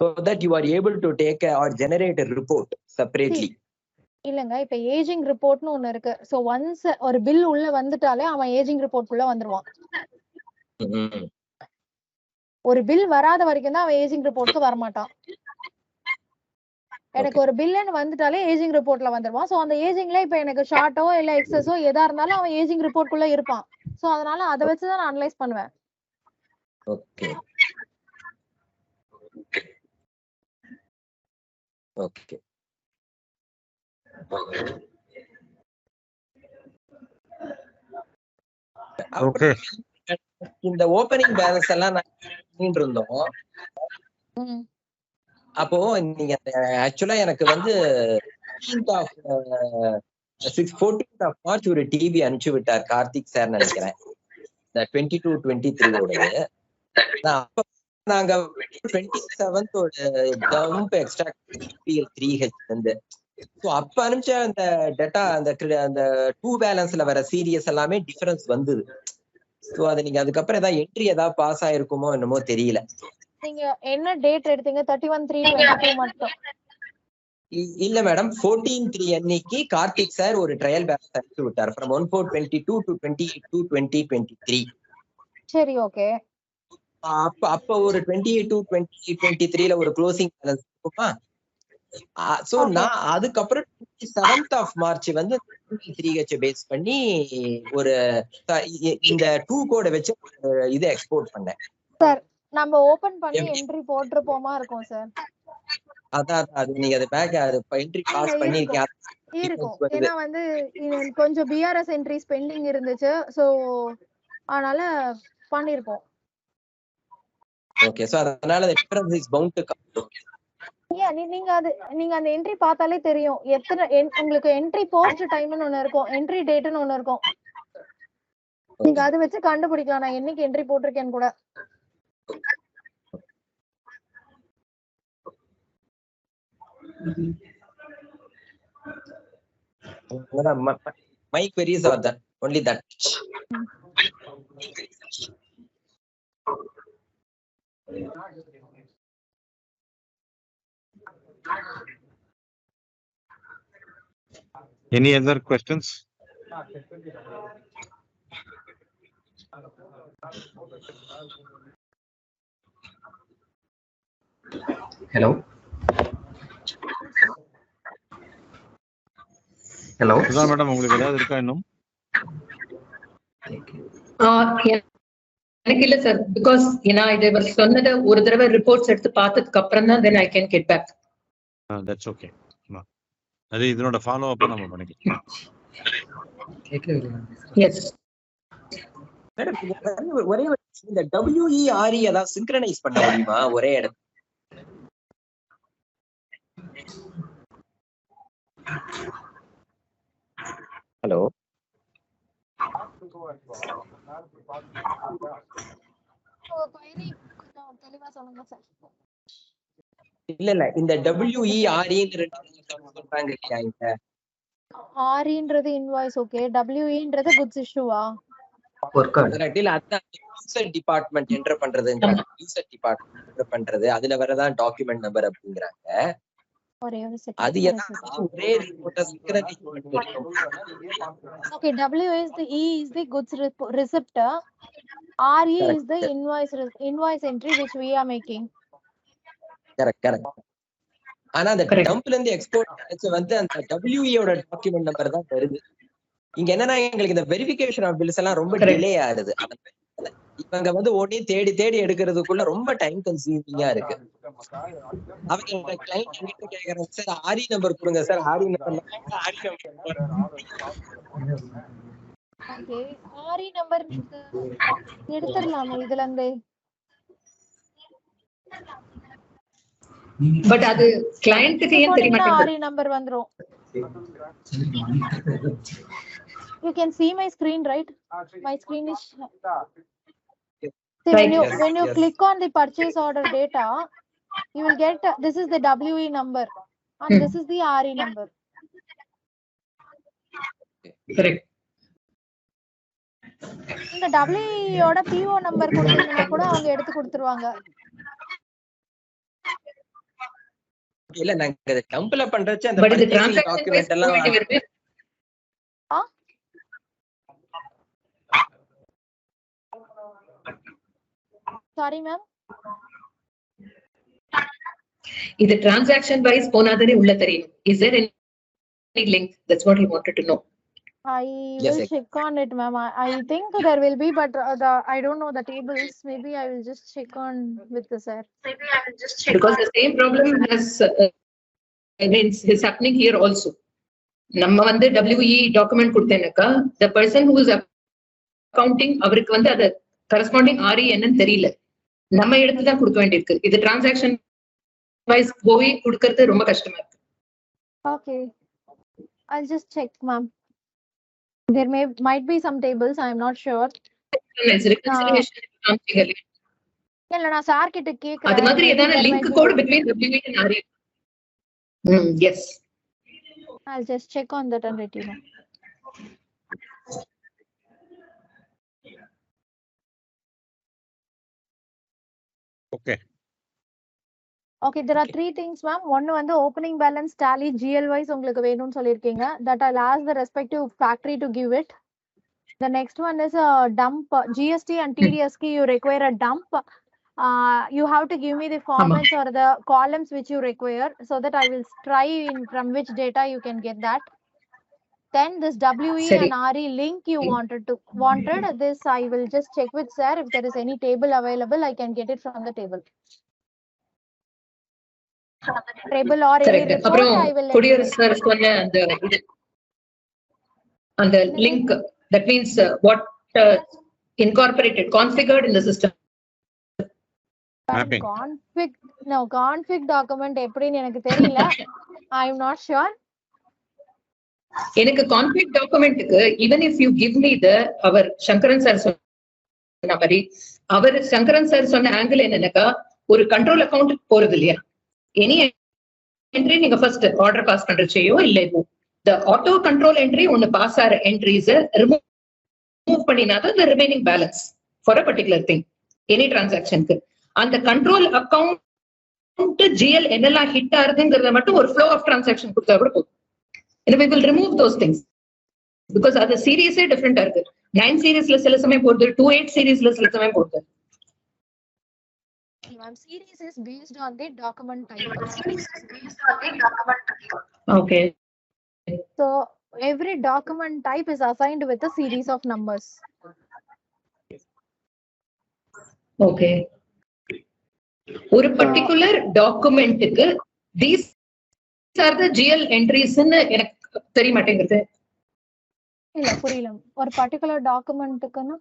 [SPEAKER 6] so that you are able to take or generate a report separately.
[SPEAKER 1] இல்லங்க, இப்ப ஏஜிங் ரிப்போர்ட்னு ஒன்னு இருக்கு. சோ ஒன்ஸ் ஒரு பில் உள்ள வந்துட்டாலே அவன் ஏஜிங் ரிப்போர்ட் உள்ள வந்துருவான். ஒரு பில் வராத வரைக்கும் தான் அவன் ஏஜிங் ரிப்போர்ட்க்கு வர மாட்டான். எனக்கு ஒரு பில்லுன்னு வந்துட்டாலே ஏஜிங் ரிப்போர்ட்ல வந்துருவான். சோ அந்த ஏஜிங்ல இப்ப எனக்கு ஷார்ட்டோ இல்ல எக்ஸஸோ எதா இருந்தாலும் அவன் ஏஜிங் ரிப்போர்ட்குள்ள இருப்பான். சோ அதனால அதை வச்சுதான் நான் அனலைஸ் பண்ணுவேன்.
[SPEAKER 6] Okay, okay,
[SPEAKER 4] okay.
[SPEAKER 6] இந்த ஓபனிங் பேலன்ஸ் எல்லாம் நான் இருந்தோம். அப்போ நீங்க ஆக்சுவலா எனக்கு வந்து 14th of March ஒரு டிவி அனுப்பிச்சு விட்டார் கார்த்திக் சார் நினைக்கிறேன், இந்த 22-23 ஓட. நாங்க 27th ஒரு ஜம்ப் எக்ஸ்ட்ராக்ட் 3H வந்து. சோ அப்ப அனுப்பிச்ச அந்த டேட்டா அந்த 2 பேலன்ஸ்ல வர சீரியஸ் எல்லாமே டிஃபரன்ஸ் வந்தது. சோ அது நீங்க அதுக்கப்புறம் ஏதாவது என்ட்ரி ஏதாவது பாஸ் ஆயிருக்குமோ என்னமோ தெரியல.
[SPEAKER 1] நீங்க என்ன டேட் எடுத்தீங்க? 31/3/22 மட்டும்
[SPEAKER 6] இல்ல மேடம், 14/3 அன்னைக்கு கார்த்திக் சார் ஒரு ட்ரையல் பேலன்ஸ் அனுப்பிச்சு விட்டார் from 14/22 to 28/2/2023.
[SPEAKER 1] சரி, ஓகே.
[SPEAKER 6] அப்ப ஒரு 28 to 2023 ஒரு க்ளோசிங் பேலன்ஸ் இருக்குமா? சோ நான் அதுக்கப்புறம் 27th of March வந்து 3H பேஸ் பண்ணி ஒரு இந்த 2 கோட வச்சு இதை எக்ஸ்போர்ட் பண்ணேன்
[SPEAKER 1] சார். நம்ம ஓபன் பண்ணி என்ட்ரி போட்டுருப்போமா இருக்கும் சார்.
[SPEAKER 6] அதான் அது நீங்க அது பேக் என்ட்ரி பாஸ் பண்ணிருக்கீங்க
[SPEAKER 1] இருக்கும். ஏன்னா வந்து கொஞ்சம் பிஆர்எஸ் என்ட்ரிஸ் பெண்டிங் இருந்துச்சு. சோ அதனால பண்ணிருப்போம்.
[SPEAKER 6] ஓகே, சோ அதனால difference is bound to come.
[SPEAKER 1] நீங்க அந்த என்ட்ரி பார்த்தாலே தெரியும் எத்தனை உங்களுக்கு என்ட்ரி போஸ்ட் டைம்னு ஒண்ணு இருக்கும், என்ட்ரி டேட்னு ஒண்ணு இருக்கும். நீங்க அதை வச்சு கண்டுபிடிக்கலாம் நான் என்னைக்கு என்ட்ரி போட்டிருக்கேன்னு கூட.
[SPEAKER 6] My queries are that only that.
[SPEAKER 4] Any other questions?
[SPEAKER 6] Hello. Hello.
[SPEAKER 4] Sudha madam உங்களுக்கு ஏதாவது இருக்கா இன்னும்?
[SPEAKER 2] எனக்கு இல்ல சார், பிகாஸ் ஏன்னா இது சொன்னதை ஒரு தடவை ரிப்போர்ட்ஸ் எடுத்து பார்த்ததுக்கு அப்புறம் தான் then I can get back.
[SPEAKER 4] That's okay. அது இதனோட ஃபாலோ அப் நம்ம பண்ணிக்கலாம்.
[SPEAKER 2] எஸ்
[SPEAKER 6] ஒரே இந்த WERE அதாவது சிங்க்ரனைஸ் பண்ண முடியுமா ஒரே இடத்துல? ஹலோ
[SPEAKER 1] தெளிவா சொல்லுங்க சார்.
[SPEAKER 6] இல்ல இந்த WERE சொல்றாங்க இல்லையா? இந்த
[SPEAKER 1] REன்றது இன்வாய்ஸ், ஓகே. WEன்றது குட்ஸ் இஷ்யூவா?
[SPEAKER 6] கரெக்ட். இல்ல அதான் யூசர் டிபார்ட்மெண்ட் என்டர் பண்றதுன்ற யூசர் டிபார்ட்மெண்ட் என்டர் பண்றது அதுல வரதான் டாக்குமெண்ட் நம்பர் அப்படிங்கறாங்க.
[SPEAKER 1] ஒரே ஒரு செகண்ட்.
[SPEAKER 6] அது என்ன ஒரே ரிப்போர்ட்ட சிங்க்ரனைஸ் பண்ணிட்டோம்.
[SPEAKER 1] Okay, W is the E is the goods receipt. RE is the invoice entry which we are making.
[SPEAKER 6] Correct. ஆனா அந்த டம்ப்ல இருந்து எக்ஸ்போர்ட் வந்து அந்த WE ஓட டாக்குமெண்ட் நம்பர் தான் வருது. இங்க என்னன்னா எங்களுக்கு இந்த வெரிஃபிகேஷன் ஆஃப் பில்ஸ் எல்லாம் ரொம்ப டிலே ஆகுது. இவங்க வந்து ஓடி தேடி எடுக்கிறதுக்குள்ள ரொம்ப டைம் கன்சியூமிங்கா இருக்கு. அவங்க கிளையண்ட் கிட்ட கேக்குறாங்க, சார் ஆரி நம்பர் கொடுங்க சார், ஆரி நம்பர்.
[SPEAKER 1] ஓகே, ஆரி நம்பர் எடுத்துறலாமா இதுல இருந்து?
[SPEAKER 2] பட் அது கிளையன்ட்க்கு ஏன் தெரிய மாட்டேங்குது?
[SPEAKER 1] ஆரி நம்பர் வந்துரும். You can see my screen, right? My screen is see, when you click on the purchase order data, you will get this is the WE number and this is the RE number.
[SPEAKER 2] Correct.
[SPEAKER 1] இந்த WE ஓட PO number கொடுத்தீங்கன்னா கூட அவங்க எடுத்து கொடுத்துருவாங்க.
[SPEAKER 6] இல்ல நாங்க டம்ப்ல பண்றச்ச அந்த பர்ச்சேசிங் டாக்குமெண்ட் எல்லாம்
[SPEAKER 1] Sorry ma'am.
[SPEAKER 2] இது transaction wise போனாதே உள்ள தெரியும். Is there any link? That's what he wanted to know.
[SPEAKER 1] I will check on it ma'am. I think there will be, but I don't know the tables. Maybe I will just check on with the sir.
[SPEAKER 2] Because the same problem is happening here also. நம்ம வந்து WE document கொடுத்தேனாக்கா the person who is accounting அவருக்கு வந்து அது corresponding RE என்னன்னு தெரியல. நம்ம எடுத்து தான் கொடுக்க வேண்டியிருக்கு. இது டிரான்சாக்ஷன் வைஸ் போய் கொடுக்கிறது ரொம்ப கஷ்டமா இருக்கு.
[SPEAKER 1] Okay, I'll just check ma'am. There might be some tables, I am not sure. இல்ல நான் சார் கிட்ட கேக்குறேன்.
[SPEAKER 2] அது மாதிரி ஏதான link code between WE and RE. Yes.
[SPEAKER 1] I'll just check on that and let you know. Okay, there are three things ma'am. One வந்து opening balance tally GL wise உங்களுக்கு வேணும்னு சொல்லிருக்கீங்க. That I'll ask the respective factory to give it. The next one is a dump GST and TDS க்கு you require a dump you have to give me the formats or the columns which you require, so that I will try in from which data you can get that. Then this WE
[SPEAKER 2] Seri.
[SPEAKER 1] and RE link you wanted this, I will just check with sir if there is any table available. I can get it from the table. Table or any
[SPEAKER 2] Correct.
[SPEAKER 1] report,
[SPEAKER 2] அப்புறம்
[SPEAKER 1] I will let you know.
[SPEAKER 2] குடியரசு sir சொன்ன அந்த link, that means what incorporated, configured in the system.
[SPEAKER 4] Mapping.
[SPEAKER 1] Config document எப்படின்னு எனக்கு தெரியல. I am not sure.
[SPEAKER 2] எனக்கு config documentக்கு even if you give me the அவர் சங்கரன் சார் சொன்ன மாதிரி, அவர் சங்கரன் சார் சொன்ன ஆங்கிள் என்னன்னாக்கா, ஒரு கண்ட்ரோல் அக்கௌண்ட் போறது இல்லையா, எனி என்ட்ரி நீங்க ஃபர்ஸ்ட் ஆர்டர் பாஸ் பண்றச்சையோ இல்ல இப்போ the auto control entry ஒன்னு பாஸ் ஆற என்ட்ரிஸ் ரிமூவ் பண்ணினாதான் the remaining balance for a particular thing, any transactionக்கு அந்த கண்ட்ரோல் அக்கௌண்ட் ஜிஎல் என்னெல்லாம் ஹிட் ஆகுதுங்கிறத மட்டும் ஒரு flow of transaction கொடுத்தா கூட போதும். And we will remove those things because அது சீரியஸே டிஃபரெண்டா இருக்கு. 9 சீரீஸ்ல சில சமயம் போகுது, 28 சீரீஸ்ல சில சமயம் போகுது.
[SPEAKER 1] Series is based on the document type.
[SPEAKER 2] Okay.
[SPEAKER 1] So every document type is assigned with a series of numbers.
[SPEAKER 2] Okay. ஒரு particular டாக்குமெண்ட்க்கு these are the GL entries ன்னு எனக்கு தெரிய மாட்டேங்குது.
[SPEAKER 1] இல்ல புரியல. ஒரு பர்టిక్యులர் டாக்குமெண்ட்க்குனா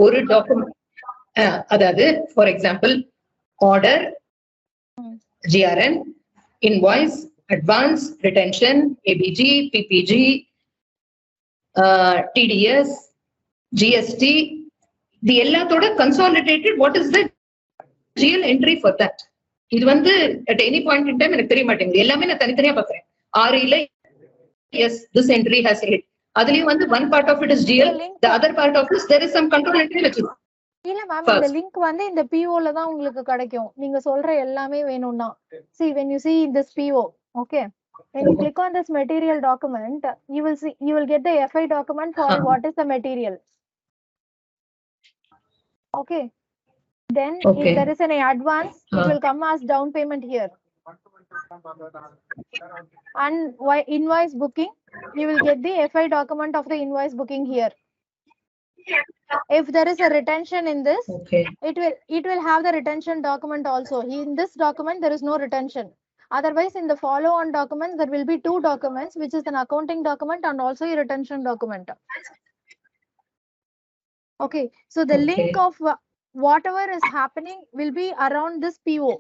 [SPEAKER 2] ஒரு டாக்குமெண்ட் அதாவது for example order, GRN, invoice, advance, retention, ABG, PPG, TDS, GST, இது எல்லாத்தோட consolidated what is the GL entry for that. இது வந்து at any point in time எனக்கு தெரிய மாட்டேங்குது. எல்லாமே நான் தனித்தனியா பாக்குறேன். REல yes this entry has hit. அதுலயும் வந்து one part of it is GL, the other part of it there is some control entry which is
[SPEAKER 1] இல்ல மேம், இந்த லிங்க் வந்து இந்த PO ல தான் உங்களுக்கு கிடைக்கும். நீங்க சொல்ற எல்லாமே வேணும்னா see when you see this PO, okay, when you click on this material document, you will get the FI document for what is the material. Okay, then if there is an advance, it will come as down payment here. And invoice booking, you will get the FI document of the invoice booking here. If there is a retention in this, it will have the retention document also. In this document there is no retention. Otherwise in the follow on document there will be two documents, which is an accounting document and also a retention document. Okay, so the link of whatever is happening will be around this PO.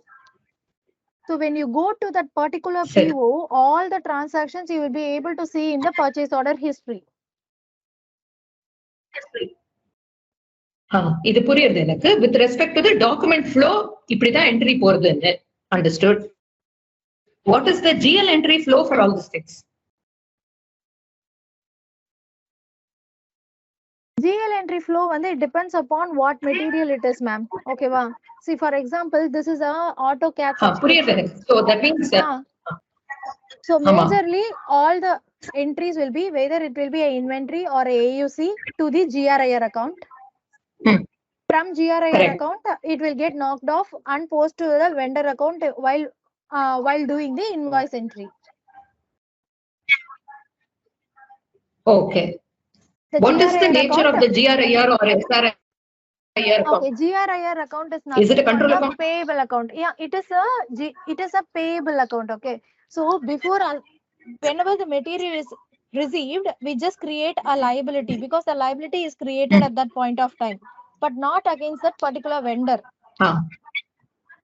[SPEAKER 1] So when you go to that particular PO, all the transactions you will be able to see in the purchase order history.
[SPEAKER 2] இது புரியுது எனக்கு. With respect to the document flow, இப்படிதான் entry போறதுன்னு understood. What is the GL entry flow for all these things?
[SPEAKER 1] GL entry flow வந்து it depends upon what material it is, ma'am. Okay va? See for example, this is a AutoCAD.
[SPEAKER 2] புரியுது எனக்கு. So that means
[SPEAKER 1] so majorly all the entries will be whether it will be a inventory or a AUC to the GRIR account. From GRIR account, it will get knocked off and post to the vendor account while doing the invoice entry.
[SPEAKER 2] Okay. What is the nature of the GRIR or SRIR account?
[SPEAKER 1] Okay, GRIR account is nothing.
[SPEAKER 2] Is it a control account?
[SPEAKER 1] Payable account. Yeah, it is a payable account. Okay, so before whenever the material is received, we just create a liability because the liability is created at that point of time, but not against that particular vendor.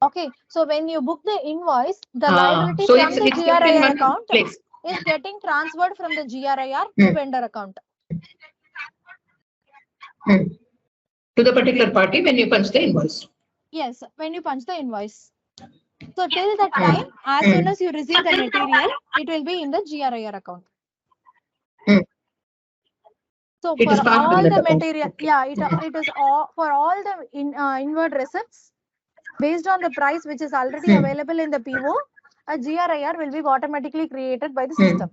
[SPEAKER 1] Okay, so when you book the invoice, the liability
[SPEAKER 2] so
[SPEAKER 1] from the GRIR account
[SPEAKER 2] place
[SPEAKER 1] is getting transferred from the GRIR to vendor account.
[SPEAKER 2] To the particular party when you punch the invoice.
[SPEAKER 1] Yes, when you punch the invoice. So till that time, as soon as you receive the material, it will be in the GRIR account. So
[SPEAKER 2] it
[SPEAKER 1] for all the
[SPEAKER 2] account.
[SPEAKER 1] material, it is all for all the inward receipts based on the price which is already available in the PO. A GRIR will be automatically created by the system.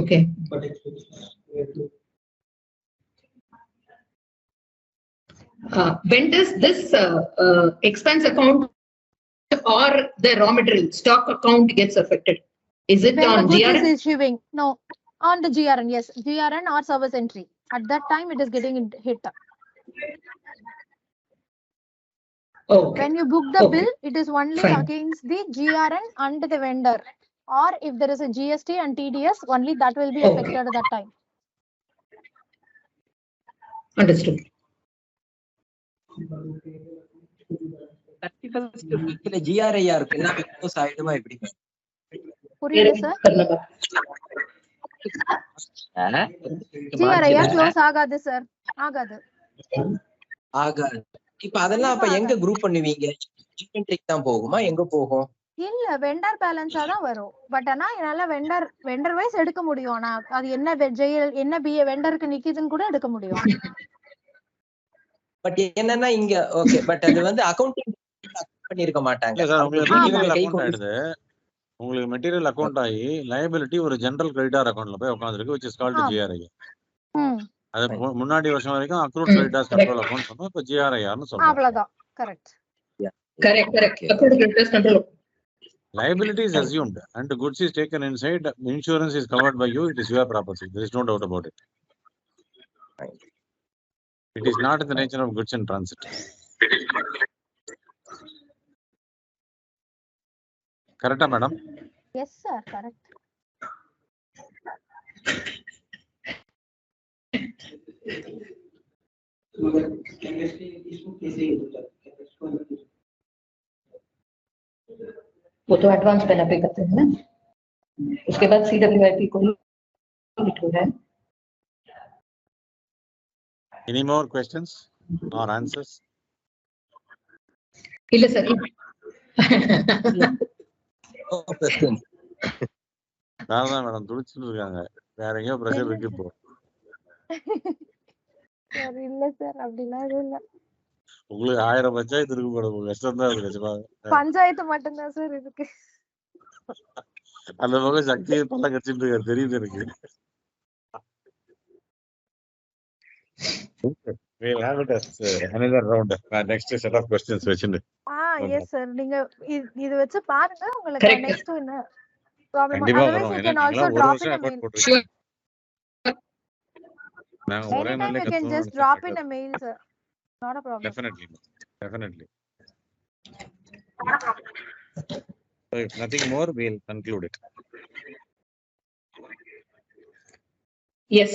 [SPEAKER 2] Okay. when does this expense account or the raw material stock account gets affected? Is it
[SPEAKER 1] When the
[SPEAKER 2] on
[SPEAKER 1] goods
[SPEAKER 2] GRN?
[SPEAKER 1] is issuing, no, on the GRN, yes, GRN or service entry. At that time, it is getting hit.
[SPEAKER 2] Okay.
[SPEAKER 1] When you book the
[SPEAKER 2] Okay.
[SPEAKER 1] bill, it is only
[SPEAKER 2] Fine.
[SPEAKER 1] against the GRN and the vendor. Or if there is a GST and TDS, only that will be
[SPEAKER 2] Okay.
[SPEAKER 1] affected at that time.
[SPEAKER 2] Understood.
[SPEAKER 6] 31st weekல GRIR இருக்கு எல்லாமே close ஆயிடுமா எப்படி?
[SPEAKER 1] புரியல sir. GRIR close ஆகாது sir. ஆகாது.
[SPEAKER 6] ஆகாது. இப்ப அதெல்லாம் அப்ப எங்க குரூப் பண்ணுவீங்க? இன்வென்டரிக்கு தான் போகுமா? எங்க போகும்?
[SPEAKER 1] இல்ல வெண்டர் பேலன்ஸா தான் வரும். பட் ஆனா என்னால வெண்டர் வைஸ் எடுக்க முடியும். நான் அது என்ன என்ன வெண்டருக்கு நிக்குதுன்னு கூட எடுக்க முடியும்.
[SPEAKER 6] பட் என்னன்னா இங்க ஓகே பட் அது வந்து அக்கவுண்டிங் பண்ணிருக்க மாட்டாங்க.
[SPEAKER 4] உங்களுக்கு மெட்டீரியல் அக்கவுண்ட் ஆகி லைபிலிட்டி ஒரு ஜெனரல் கிரெடிட்டார் அக்கவுண்ட்ல போய் உட்கார்ந்திருக்கு which is called GRIR. அது முன்னாடி வருஷம் வரைக்கும் அக்ரூட் கிரெடிட்டார்ஸ் கண்ட்ரோல் அக்கவுண்ட் சொன்னோம். இப்ப GRIR னு சொல்றோம்.
[SPEAKER 1] அவ்வளவுதான். Correct.
[SPEAKER 2] Correct. Accrued creditors control.
[SPEAKER 4] Liability is assumed and goods is taken inside. Insurance is covered by you. It is your property. There is no doubt about it. It is not in the nature of goods in transit. Correct, madam?
[SPEAKER 1] Yes, sir. Correct.
[SPEAKER 2] वो तो advance पहले पे करते हैं ना, उसके बाद CWIP को लिख रहा है.
[SPEAKER 4] Any more questions or answers?
[SPEAKER 2] இல்ல சார்.
[SPEAKER 4] அதான் மேடம் துடிச்சிட்டு இருக்காங்க. வேற எங்கேயோ பிரஷர் இருக்கு இப்போ.
[SPEAKER 1] சார் இல்ல சார் அப்படிலாம் இல்ல.
[SPEAKER 4] உங்களுக்கு 1000 பஞ்சாயத்து இருக்கு மேடம். கஷ்டம் தான் இருக்கு நிஜமா.
[SPEAKER 1] பஞ்சாயத்து மட்டும் தான் சார் இருக்கு.
[SPEAKER 4] அந்த பக்கம் சக்தி பல்ல கடிச்சிட்டு இருக்காரு தெரியுது எனக்கு. We'll have it as another round. Next set of questions வச்சிட்டு.
[SPEAKER 1] Yes sir. நீங்க இது வச்சு பாருங்க உங்களுக்கு next என்ன problem. Otherwise you can also drop in a mail.
[SPEAKER 2] Sure.
[SPEAKER 1] Anytime you can just drop in a mail sir. Not a problem.
[SPEAKER 4] Definitely. So if nothing more, we'll conclude it.
[SPEAKER 2] Yes.